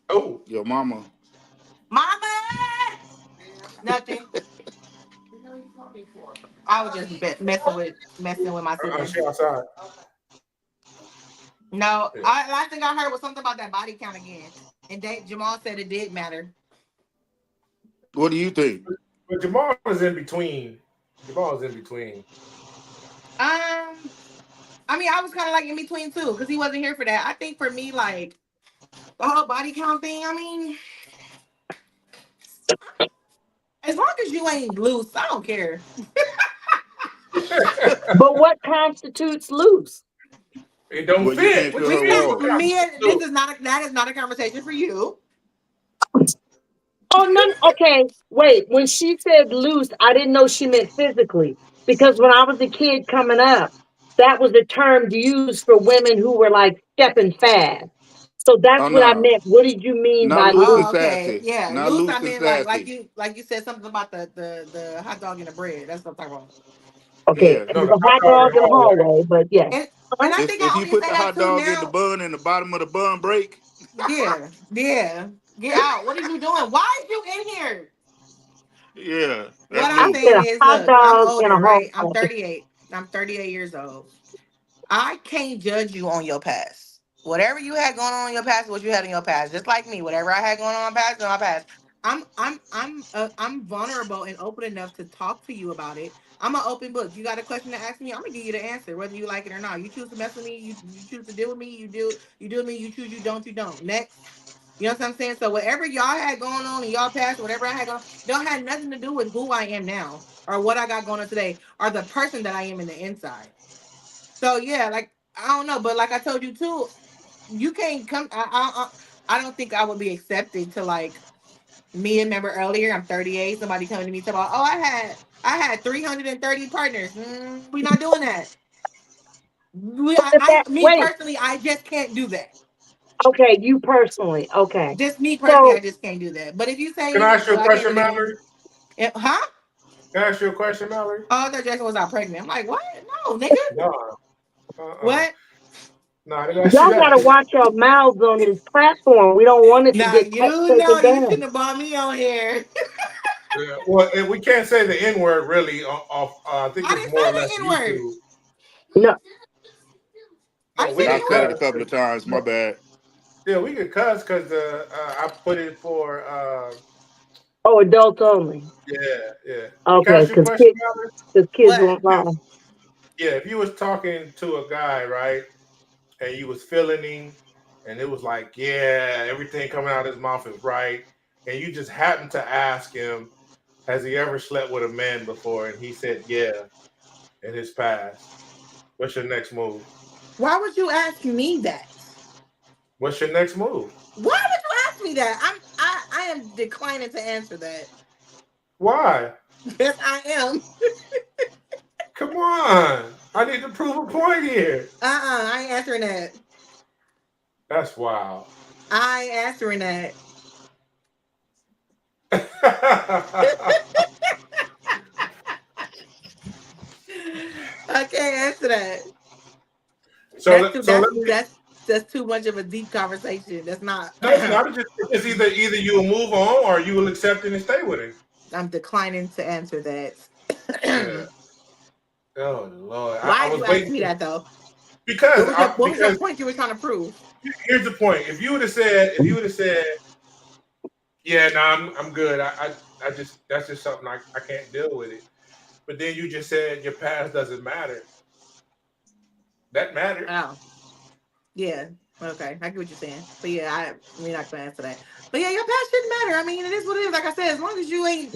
Oh. Your mama. Mama! Nothing. I was just messing with my siblings. She outside. No, Yeah. last thing I heard was something about that body count again. And Jamal said it did matter. What do you think? But Jamal is in between. Jamal is in between. I mean, I was kind of like in between too, because he wasn't here for that. I think for me, like the whole body count thing, I mean, as long as you ain't loose, I don't care. But what constitutes loose? It don't Well, you fit. can't What feel you her mean? walls. This is not that is not a conversation for you. Oh, no. Okay, wait. When she said loose, I didn't know she meant physically. Because when I was a kid coming up, that was the term used for women who were like stepping fast. So that's Oh what I no, meant. What did you mean not by loose and Oh, loose? okay. sassy. Yeah. Not Loose, I loose and mean like sassy. you said something about the hot dog and the bread. That's what I'm talking about. Okay, Yeah. it No, was the a hot hot dog in dog the in the hallway. hallway, but yes. And I think If I you only put say the that hot too dog in the now. bun and the bottom of the bun break, Yeah. Get out. What are you doing? Why are you in here? yeah, What that's I'm I loose. said saying a is, hot look, I'm dog in a older, right? I'm hallway. 38. I'm 38 years old. I can't judge you on your past. Whatever you had going on in your past, is what you had in your past. Just like me, whatever I had going on in my past, in my past. I'm vulnerable and open enough to talk to you about it. I'm an open book. You got a question to ask me, I'm gonna give you the answer, whether you like it or not. You choose to mess with me, you choose to deal with me, you deal with me, you choose, you don't. Next. You know what I'm saying? So whatever y'all had going on in y'all past, whatever I had going, don't have nothing to do with who I am now or what I got going on today or the person that I am in the inside. So yeah, like I don't know, but like I told you too, you can't come. I don't think I would be accepted to like me. Remember earlier, I'm 38. Somebody coming to me talking about, oh, I had 330 partners. We're not doing that. Me Wait, personally, I just can't do that. okay, you personally, okay. Just me personally, I So just can't do that. But if you Can I say, ask you well, a I can't question, really answer. Mallory? Huh? Can I ask you a question, Mallory? Oh, I thought Jackson was not pregnant. I'm like, what? No, nigga. No. What? No, I didn't ask you y'all that. gotta watch your mouths on this platform. We don't want it to Now get you know taken you shouldn't down. have brought me on here. Yeah, well, and we can't say the N word really. Off, I think I it's didn't more or say less the N word. YouTube. No, I No, didn't we say the I can N said it word. a cuss. couple of times. My bad. Yeah, we can cuss because I put it for. oh, adults only. Yeah. Can I Okay, ask you a question, Mallory? because kids What? won't lie. Yeah, if you was talking to a guy, right, and you was feeling him, and it was like, yeah, everything coming out of his mouth is right, and you just happened to ask him, has he ever slept with a man before? And he said, yeah, in his past. What's your next move? Why would you ask me that? What's your next move? Why would you ask me that? I am declining to answer that. Why? Yes, I am. Come on. I need to prove a point here. I ain't answering that. That's wild. I ain't answering that. I can't answer that. That's too. so let me That's too much of a deep conversation. That's not. no, it's not. It's either you will move on or you will accept it and stay with him. I'm declining to answer Yeah. that. Oh Lord. I Why did was you ask waiting me that though? because What was your point you were trying to prove? here's the point. If you would have said, yeah, no, I'm good. I just that's just something I can't deal with it. But then you just said your past doesn't matter. That mattered. Oh, yeah. Okay, I get what you're saying. But yeah, we're not gonna answer that. But yeah, your past shouldn't matter. I mean, it is what it is. Like I said, as long as you ain't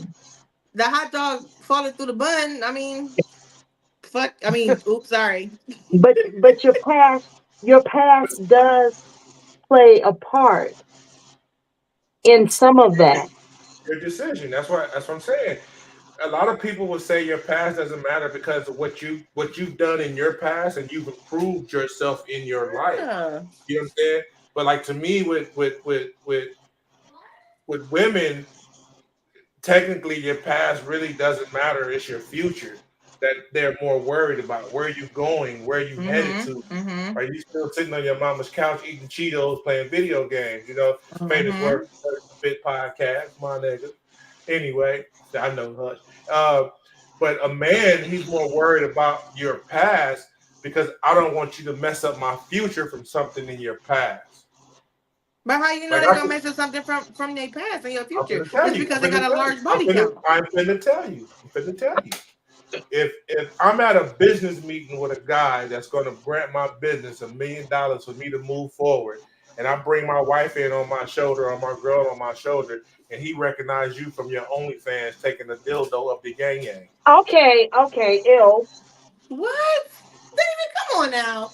the hot dog falling through the bun, I mean, fuck. I mean, oops, sorry. But your past does play a part in some of that. Your decision. That's what I'm saying. A lot of people will say your past doesn't matter because of what you've done in your past and you've improved yourself in your life. Yeah. You know what I'm saying? But like to me with women, technically your past really doesn't matter. It's your future that they're more worried about. Where you going? Where you headed Mm-hmm. to? Mm-hmm. Are you still sitting on your mama's couch eating Cheetos, playing video games? You know, famous Mm-hmm. word fit podcast, my nigga. Anyway, I know hush. But a man, he's more worried about your past because I don't want you to mess up my future from something in your past. But how you know Like they're I gonna can, mess with something from their past in your I'm future? finna tell Just you. I'm because they finna got a tell you. large body count. I'm finna tell you. I'm finna tell you. If I'm at a business meeting with a guy that's going to grant my business $1 million for me to move forward, and I bring my wife in on my shoulder or my girl on my shoulder, and he recognizes you from your OnlyFans taking the dildo up the gang gang. Okay, ill. What? David, come on now.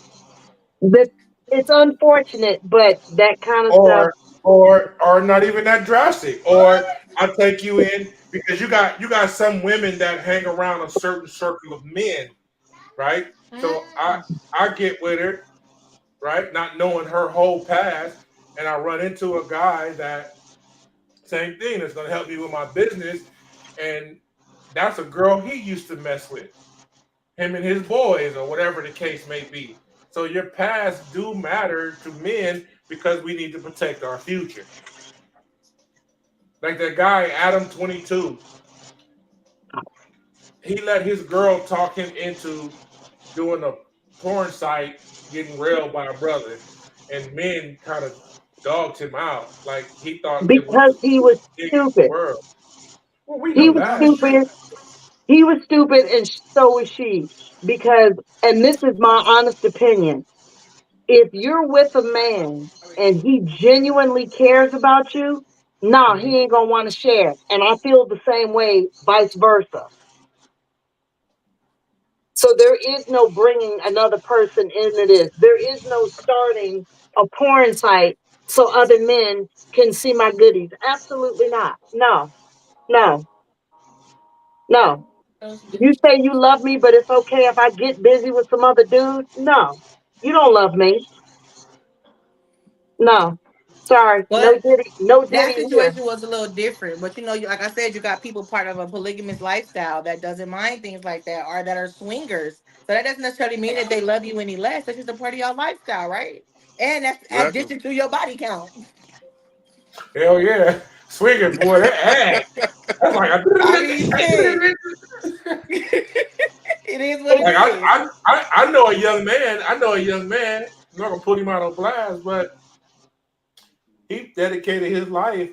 But it's unfortunate, but that kind of stuff. Or not even that drastic. Or What? I take you in because you got some women that hang around a certain circle of men, right? So I get with her, right? Not knowing her whole past, and I run into a guy that same thing that's gonna help me with my business, and that's a girl he used to mess with, him and his boys, or whatever the case may be. So your past do matter to men because we need to protect our future. Like that guy, Adam 22, he let his girl talk him into doing a porn site, getting railed by a brother, and men kind of dogged him out. Like he thought it was Because he was the end of the stupid. world. Well, we He know was that. stupid. He was stupid, and so was she. Because, and this is my honest opinion, if you're with a man and he genuinely cares about you, no, Mhm. he ain't gonna want to share. And I feel the same way, vice versa. So there is no bringing another person into this. There is no starting a porn site so other men can see my goodies. Absolutely not. No, no, no. You say you love me, but it's okay if I get busy with some other dude? No, you don't love me. No, sorry, no Well, diddy, no that diddy here. situation was a little different, but like I said, you got people part of a polygamous lifestyle that doesn't mind things like that, or that are swingers. So that doesn't necessarily mean that they love you any less. That's just a part of your lifestyle, right? And that's Exactly. addition to your body count. Hell yeah, swinging boy, that ass. That's like a. I mean, shit. It is what it Like is. I know a young man. I know a young man. I'm not gonna put him out on blast, but he dedicated his life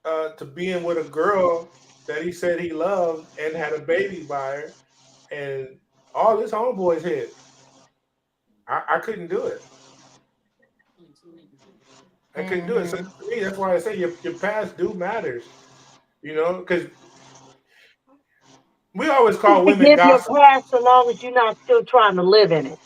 to being with a girl that he said he loved and had a baby by her, and all his homeboys hit. I couldn't do it. I couldn't do it. So Hmm. to me, that's why I say your past do matters. You know, because we always call women Forgive your gossip. past so long as you're not still trying to live in it.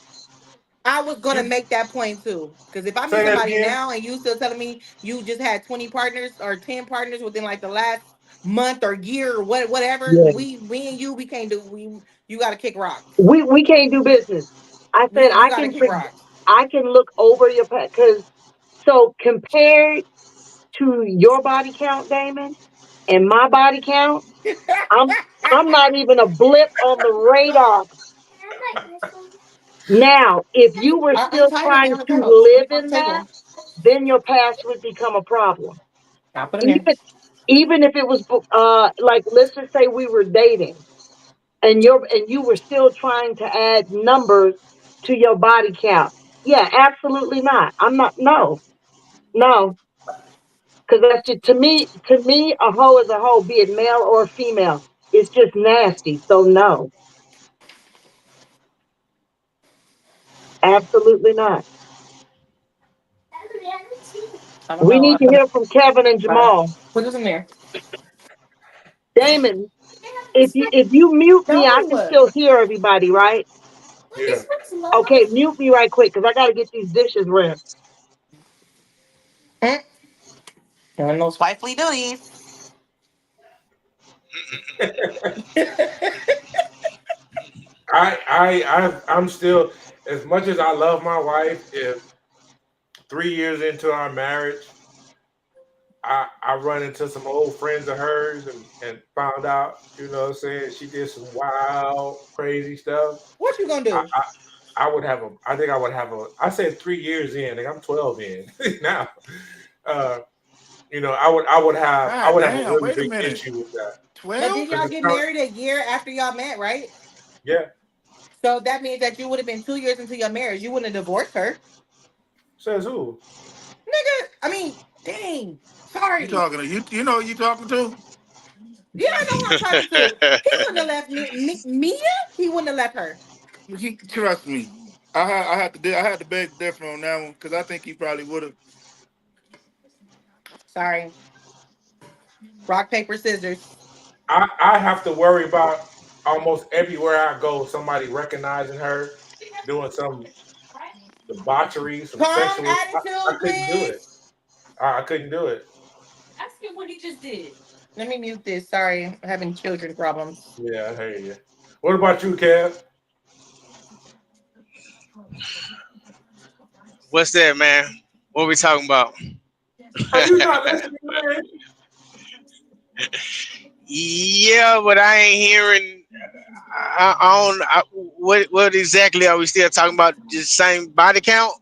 I was gonna You make that point too, because if I meet say that somebody again. now and you still telling me you just had 20 partners or 10 partners within like the last month or year or whatever, Yeah. we and you can't do. You got to kick rocks. We can't do business. I said You got to kick rocks. I can look over your past because so compared to your body count, Damon, and my body count, I'm I'm not even a blip on the radar. Now, if you were still Untie them trying on the to couch. live On the in that, table. then your past would become a problem. I'll put them there. Even even if it was like let's just say we were dating and you were still trying to add numbers to your body count. Yeah, absolutely not. I'm not. No, no, because that's just, to me, a hoe is a hoe, be it male or female. It's just nasty. So no, absolutely not. I don't We know. need to hear from Kevin and Jamal. Put this in there. Damon, if you mute me, I can No. still hear everybody, right? Yeah. Okay, mute me right quick because I got to get these dishes rinsed. Doing those wifely duties. I'm still, as much as I love my wife. If 3 years into our marriage, I run into some old friends of hers and found out, you know what I'm saying, she did some wild, crazy stuff. What you gonna I, do? I would have a, I think I would have a, I said 3 years in, like I'm 12 in now. Uh, you know, I God would have a damn, really wait a big minute. issue with that. But 12? did Because y'all it's get not, married a year after y'all met, right? yeah, So that means that you would have been 2 years into your marriage. You wouldn't have divorced her. says who? Nigga, I mean, dang. You Sorry. talking to you know who you talking to? Yeah, I know who I'm talking to. He wouldn't have left Mia. He wouldn't have left her. Trust me. I had to beg different on that one because I think he probably would have. Sorry. Rock, paper, scissors. I have to worry about almost everywhere I go, somebody recognizing her, doing some debauchery, some Calm sexual. I attitude, couldn't do it. please. I couldn't do it. Ask him what he just did. Let me mute this. Sorry, I'm having children problems. Yeah, I hear you. What about you, Kev? What's that, man? What we talking about? Are you not listening, man? Yeah, but I ain't hearing. I don't. What exactly are we still talking about? Just same body count?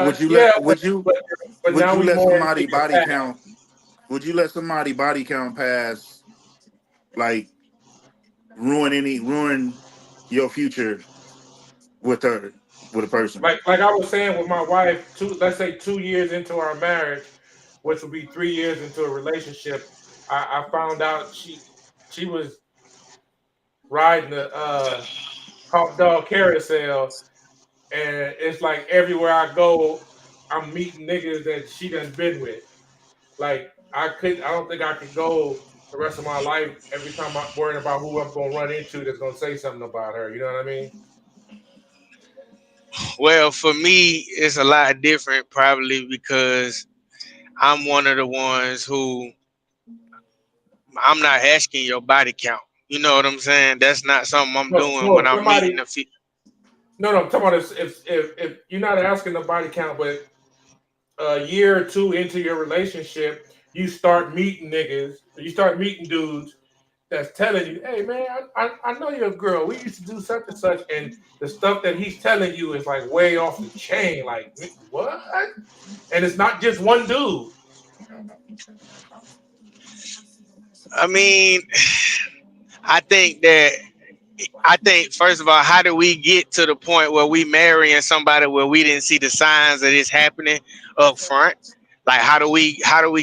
Would you Yeah, let but would now you we let more into somebody your body past. count? Would you let somebody body count pass like ruin your future with a person? Like I was saying with my wife, let's say 2 years into our marriage, which would be 3 years into a relationship, I found out she was riding the hot dog carousel, and it's like everywhere I go, I'm meeting niggas that she done been with. Like I don't think I could go the rest of my life every time I'm worrying about who I'm gonna run into that's gonna say something about her. You know what I mean? Well, for me, it's a lot different, probably because I'm one of the ones who I'm not asking your body count. You know what I'm saying? That's not something I'm No, doing no, when I'm somebody. meeting a female. No, I'm talking about if you're not asking the body count, but a year or two into your relationship, you start meeting niggas, you start meeting dudes that's telling you, "Hey man, I know you're a girl. We used to do such and such," and the stuff that he's telling you is like way off the chain. Like what? And it's not just one dude. I mean, I think that I think first of all, how do we get to the point where we marrying somebody where we didn't see the signs of this happening up front? Like how do we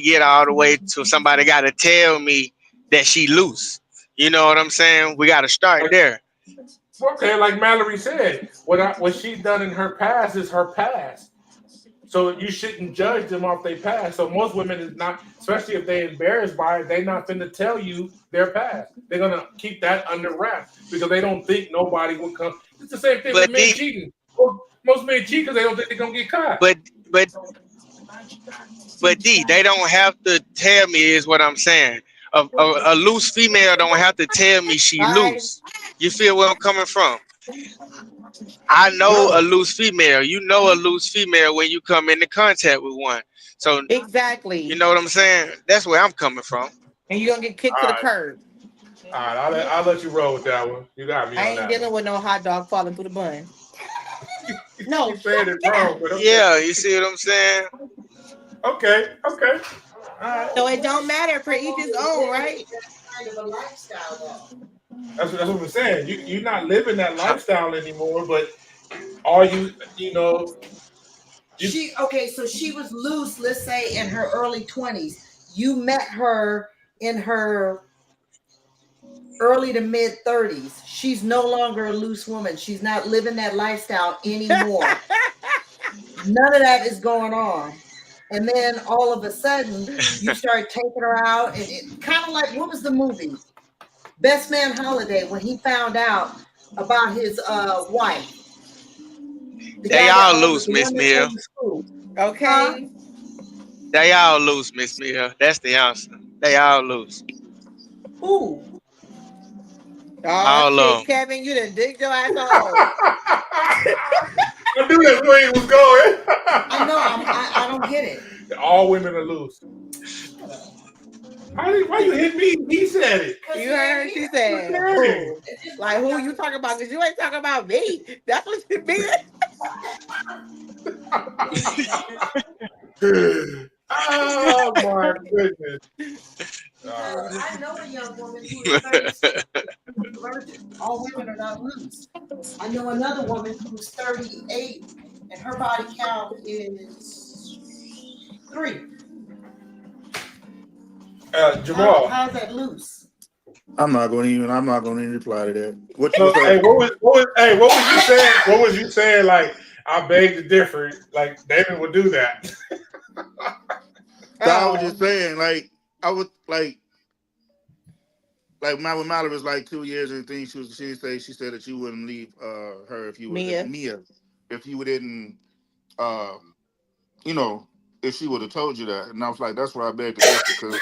get all the way to somebody got to tell me that she loose? You know what I'm saying? We got to start Like there. okay, like Mallory said, what she's done in her past is her past. So you shouldn't judge them off their past. So most women is not, especially if they're embarrassed by it, they're not finna tell you their past. They're gonna keep that under wraps because they don't think nobody will come. It's the same thing with But men D, cheating. Most men cheat because they don't think they're gonna get caught. but but but D, they don't have to tell me is what I'm saying. A loose female don't have to tell me she Bye. loose. You feel where I'm coming from? I know a No, loose female. You know a loose female when you come into contact with one. So you Exactly. know what I'm saying? That's where I'm coming from. And you're gonna get kicked all to the right, curb. all right. I'll let you roll with that one. You got me I on ain't that one. dealing with no hot dog falling through the bun. You No, keep saying it wrong, but okay, Yeah, you see what I'm saying? okay. All right. so it don't matter for each his own, right? That's what I'm saying. You're not living that lifestyle anymore, but are you know you So she was loose, let's say in her early 20s. You met her in her early to mid 30s. She's no longer a loose woman. She's not living that lifestyle anymore. None of that is going on. And then all of a sudden, you start taking her out, and it kind of like, what was the movie? Best Man Holiday, when he found out about his wife. The They guy that all owned loose, the Miss one that Mia. owned the school. Huh? Okay. They all loose, Miss Mia. That's the answer. They all loose. Who? Oh All shit, of them. Kevin, you done digged your ass a hole. I knew that's where he was going. I know. I don't get it. All women are loose. Why you hit me? He said it. You heard her? She said, "Who? Like who you talking about? Because you ain't talking about me. That's what you mean." Oh my goodness. I know a young woman who is 36, virgin. All women are not loose. I know another woman who's 38, and her body count is 3. Jamal. How's that loose? I'm not going to even reply to that. What So, you say? what was you saying? What was you saying? Like, I beg to differ. Like, David would do that. I was just saying, like, I would like when Mallory was like 2 years and things. She said that you wouldn't leave her if you Mia. if you didn't you know, if she would have told you that. And I was like, that's why I beg to differ, because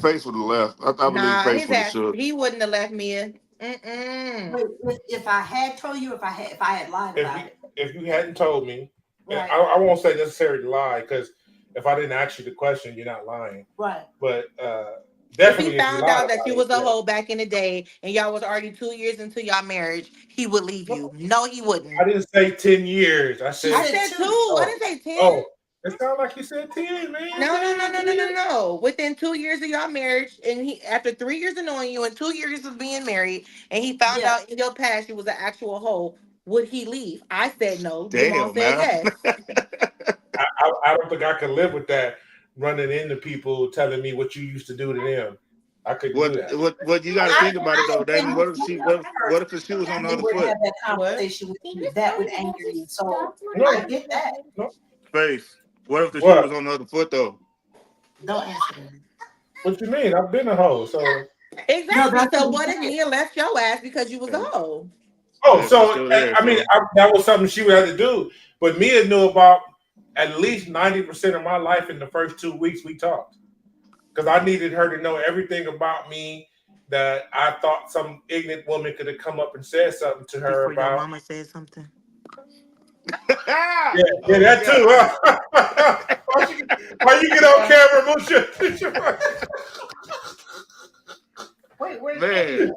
Face would have left. I believe Face would have shook. He wouldn't have left Mia. If I had told you, if I had lied about it. If you hadn't told me, right. I won't say necessarily lie, because if I didn't ask you the question, you're not lying. Right. But definitely, if he found out that you was a hoe back in the day and y'all was already 2 years into y'all marriage, he would leave you. No, he wouldn't. I didn't say 10 years. I said 2. Oh. I didn't say 10. Oh, it sounded like you said 10, man. No. Within 2 years of y'all marriage, and he after 3 years of knowing you and 2 years of being married, and he found out in your past you was an actual hoe, would he leave? I said no. Jamal said yes. I don't think I could live with that, running into people telling me what you used to do to them. I couldn't do that. What you got to think about it though, David. What if the shoe was on the other foot? Have that conversation with you, that would anger you. So I get that. Face. What if the shoe was on the other foot though? Don't answer that. What you mean? I've been a hoe, so exactly. So what if Mia left your ass because you was a hoe? Oh, so I mean, that was something she would have to do. But Mia knew about at least 90% of my life in the first 2 weeks we talked, because I needed her to know everything about me that I thought some ignorant woman could have come up and said something to her about. Your mama said something. yeah, that too. Huh? Why you get on camera, Wait, man.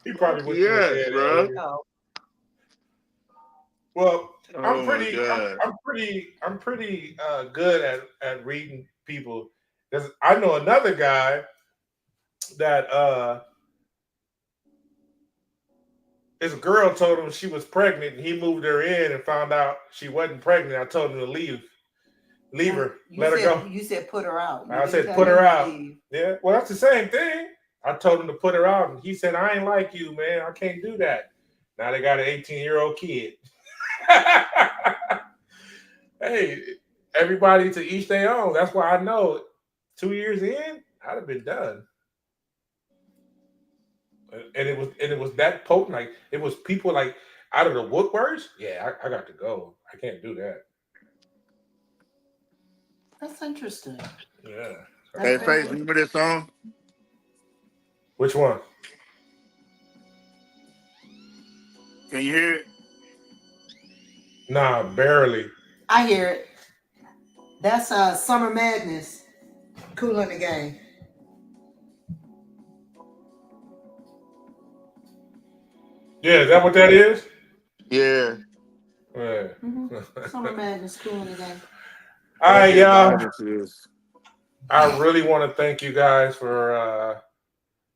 He probably would. Yes, bro. Well, I'm pretty good at reading people. Because I know another guy that his girl told him she was pregnant, and he moved her in and found out she wasn't pregnant. I told him to leave her, let her go. You said put her out. I said put her out. Yeah, well, that's the same thing. I told him to put her out, and he said, I ain't like you, man. I can't do that. Now they got an 18-year-old kid. Hey, everybody to each their own. That's why I know 2 years in, I'd have been done. And it was that potent. Like, it was people like out of the woodworks. Yeah, I got to go. I can't do that. That's interesting. Yeah. Hey, Face, remember this song? Which one? Can you hear it? Nah, barely. I hear it. That's Summer Madness. Kool in the Gang. Yeah, is that what that is? Yeah. Yeah. Summer Madness, Kool in the Gang. All right, y'all. I really want to thank you guys for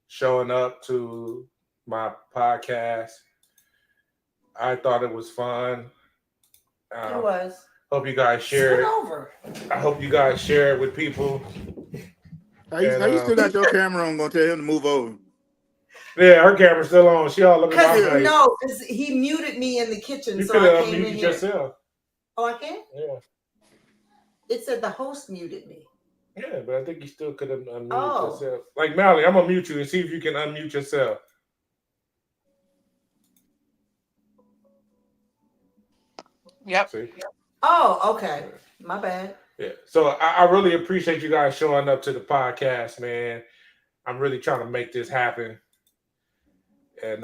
showing up to my podcast. I thought it was fun. It was. Hope you guys share it. I hope you guys share it with people. You still got your camera on. I'm gonna tell him to move over. Yeah, her camera's still on. She all looking at my face. No, he muted me in the kitchen, you so I came in here. here. Yourself. Oh, I can? Yeah. It said the host muted me. Yeah, but I think you still could have unmuted yourself. Like, Mally, I'm gonna mute you and see if you can unmute yourself. Yep. See? Oh, okay. My bad. Yeah. So I really appreciate you guys showing up to the podcast, man. I'm really trying to make this happen. And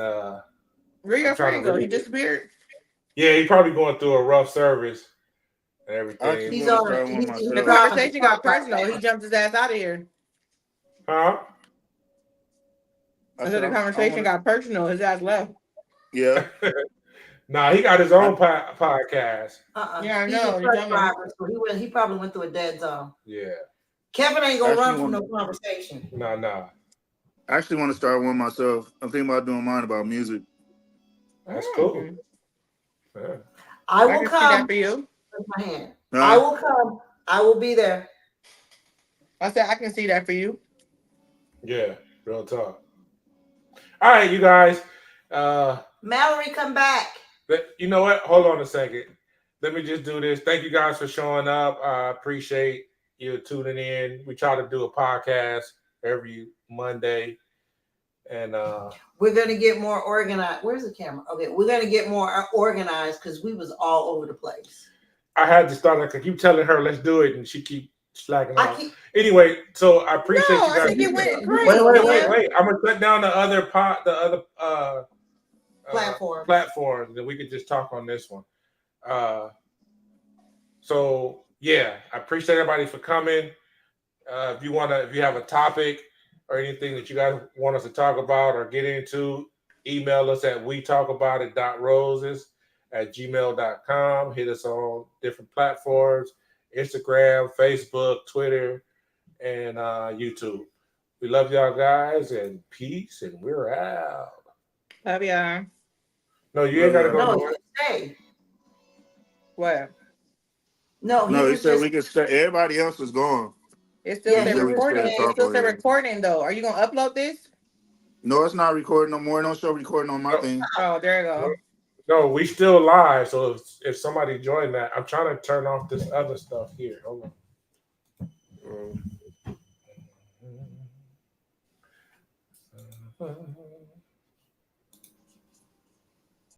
where your friend go? He disappeared. Yeah, he probably going through a rough service. and I actually everything. He's want to on start it. one He's The myself. conversation got personal. He jumped his ass out of here. Huh? I said the conversation got personal. His ass left. Yeah. Nah, he got his own podcast. Yeah, I He's a know. You truck tell me. driver, so he probably went through a dead zone. Yeah. Kevin ain't gonna Actually run from want- no conversation. Nah. I actually want to start one myself. I'm thinking about doing mine about music. That's cool. Yeah. I I will can see that come. for you. With my hand. Huh? I will come. I will be there. I said I can see that for you. Yeah, real talk. All right, you guys. Mallory, come back. You know what? Hold on a second. Let me just do this. Thank you guys for showing up. I appreciate you tuning in. We try to do a podcast every Monday. And we're gonna get more organized. Where's the camera? Okay, we're gonna get more organized because we was all over the place. I had to start. I keep telling her, let's do it, and she keep slacking off. Anyway, so I appreciate you guys. I think it went great. Wait. I'm gonna shut down the other platforms, and we could just talk on this one. So yeah, I appreciate everybody for coming. If you have a topic or anything that you guys want us to talk about or get into, email us at wetalkaboutit.roses@gmail.com. Hit us on different platforms: Instagram, Facebook, Twitter, and YouTube. We love y'all guys, and peace, and we're out. Love y'all. No, you ain't gotta go no, nowhere. Stay. What? No, he said we could stay. Everybody else is gone. It's still Yeah, recording. It's still yeah. recording though. Are you gonna upload this? No, it's not recording no more. Don't show recording on my thing. Oh, there you go. No, we still live. So if somebody joined that, I'm trying to turn off this other stuff here. Hold on.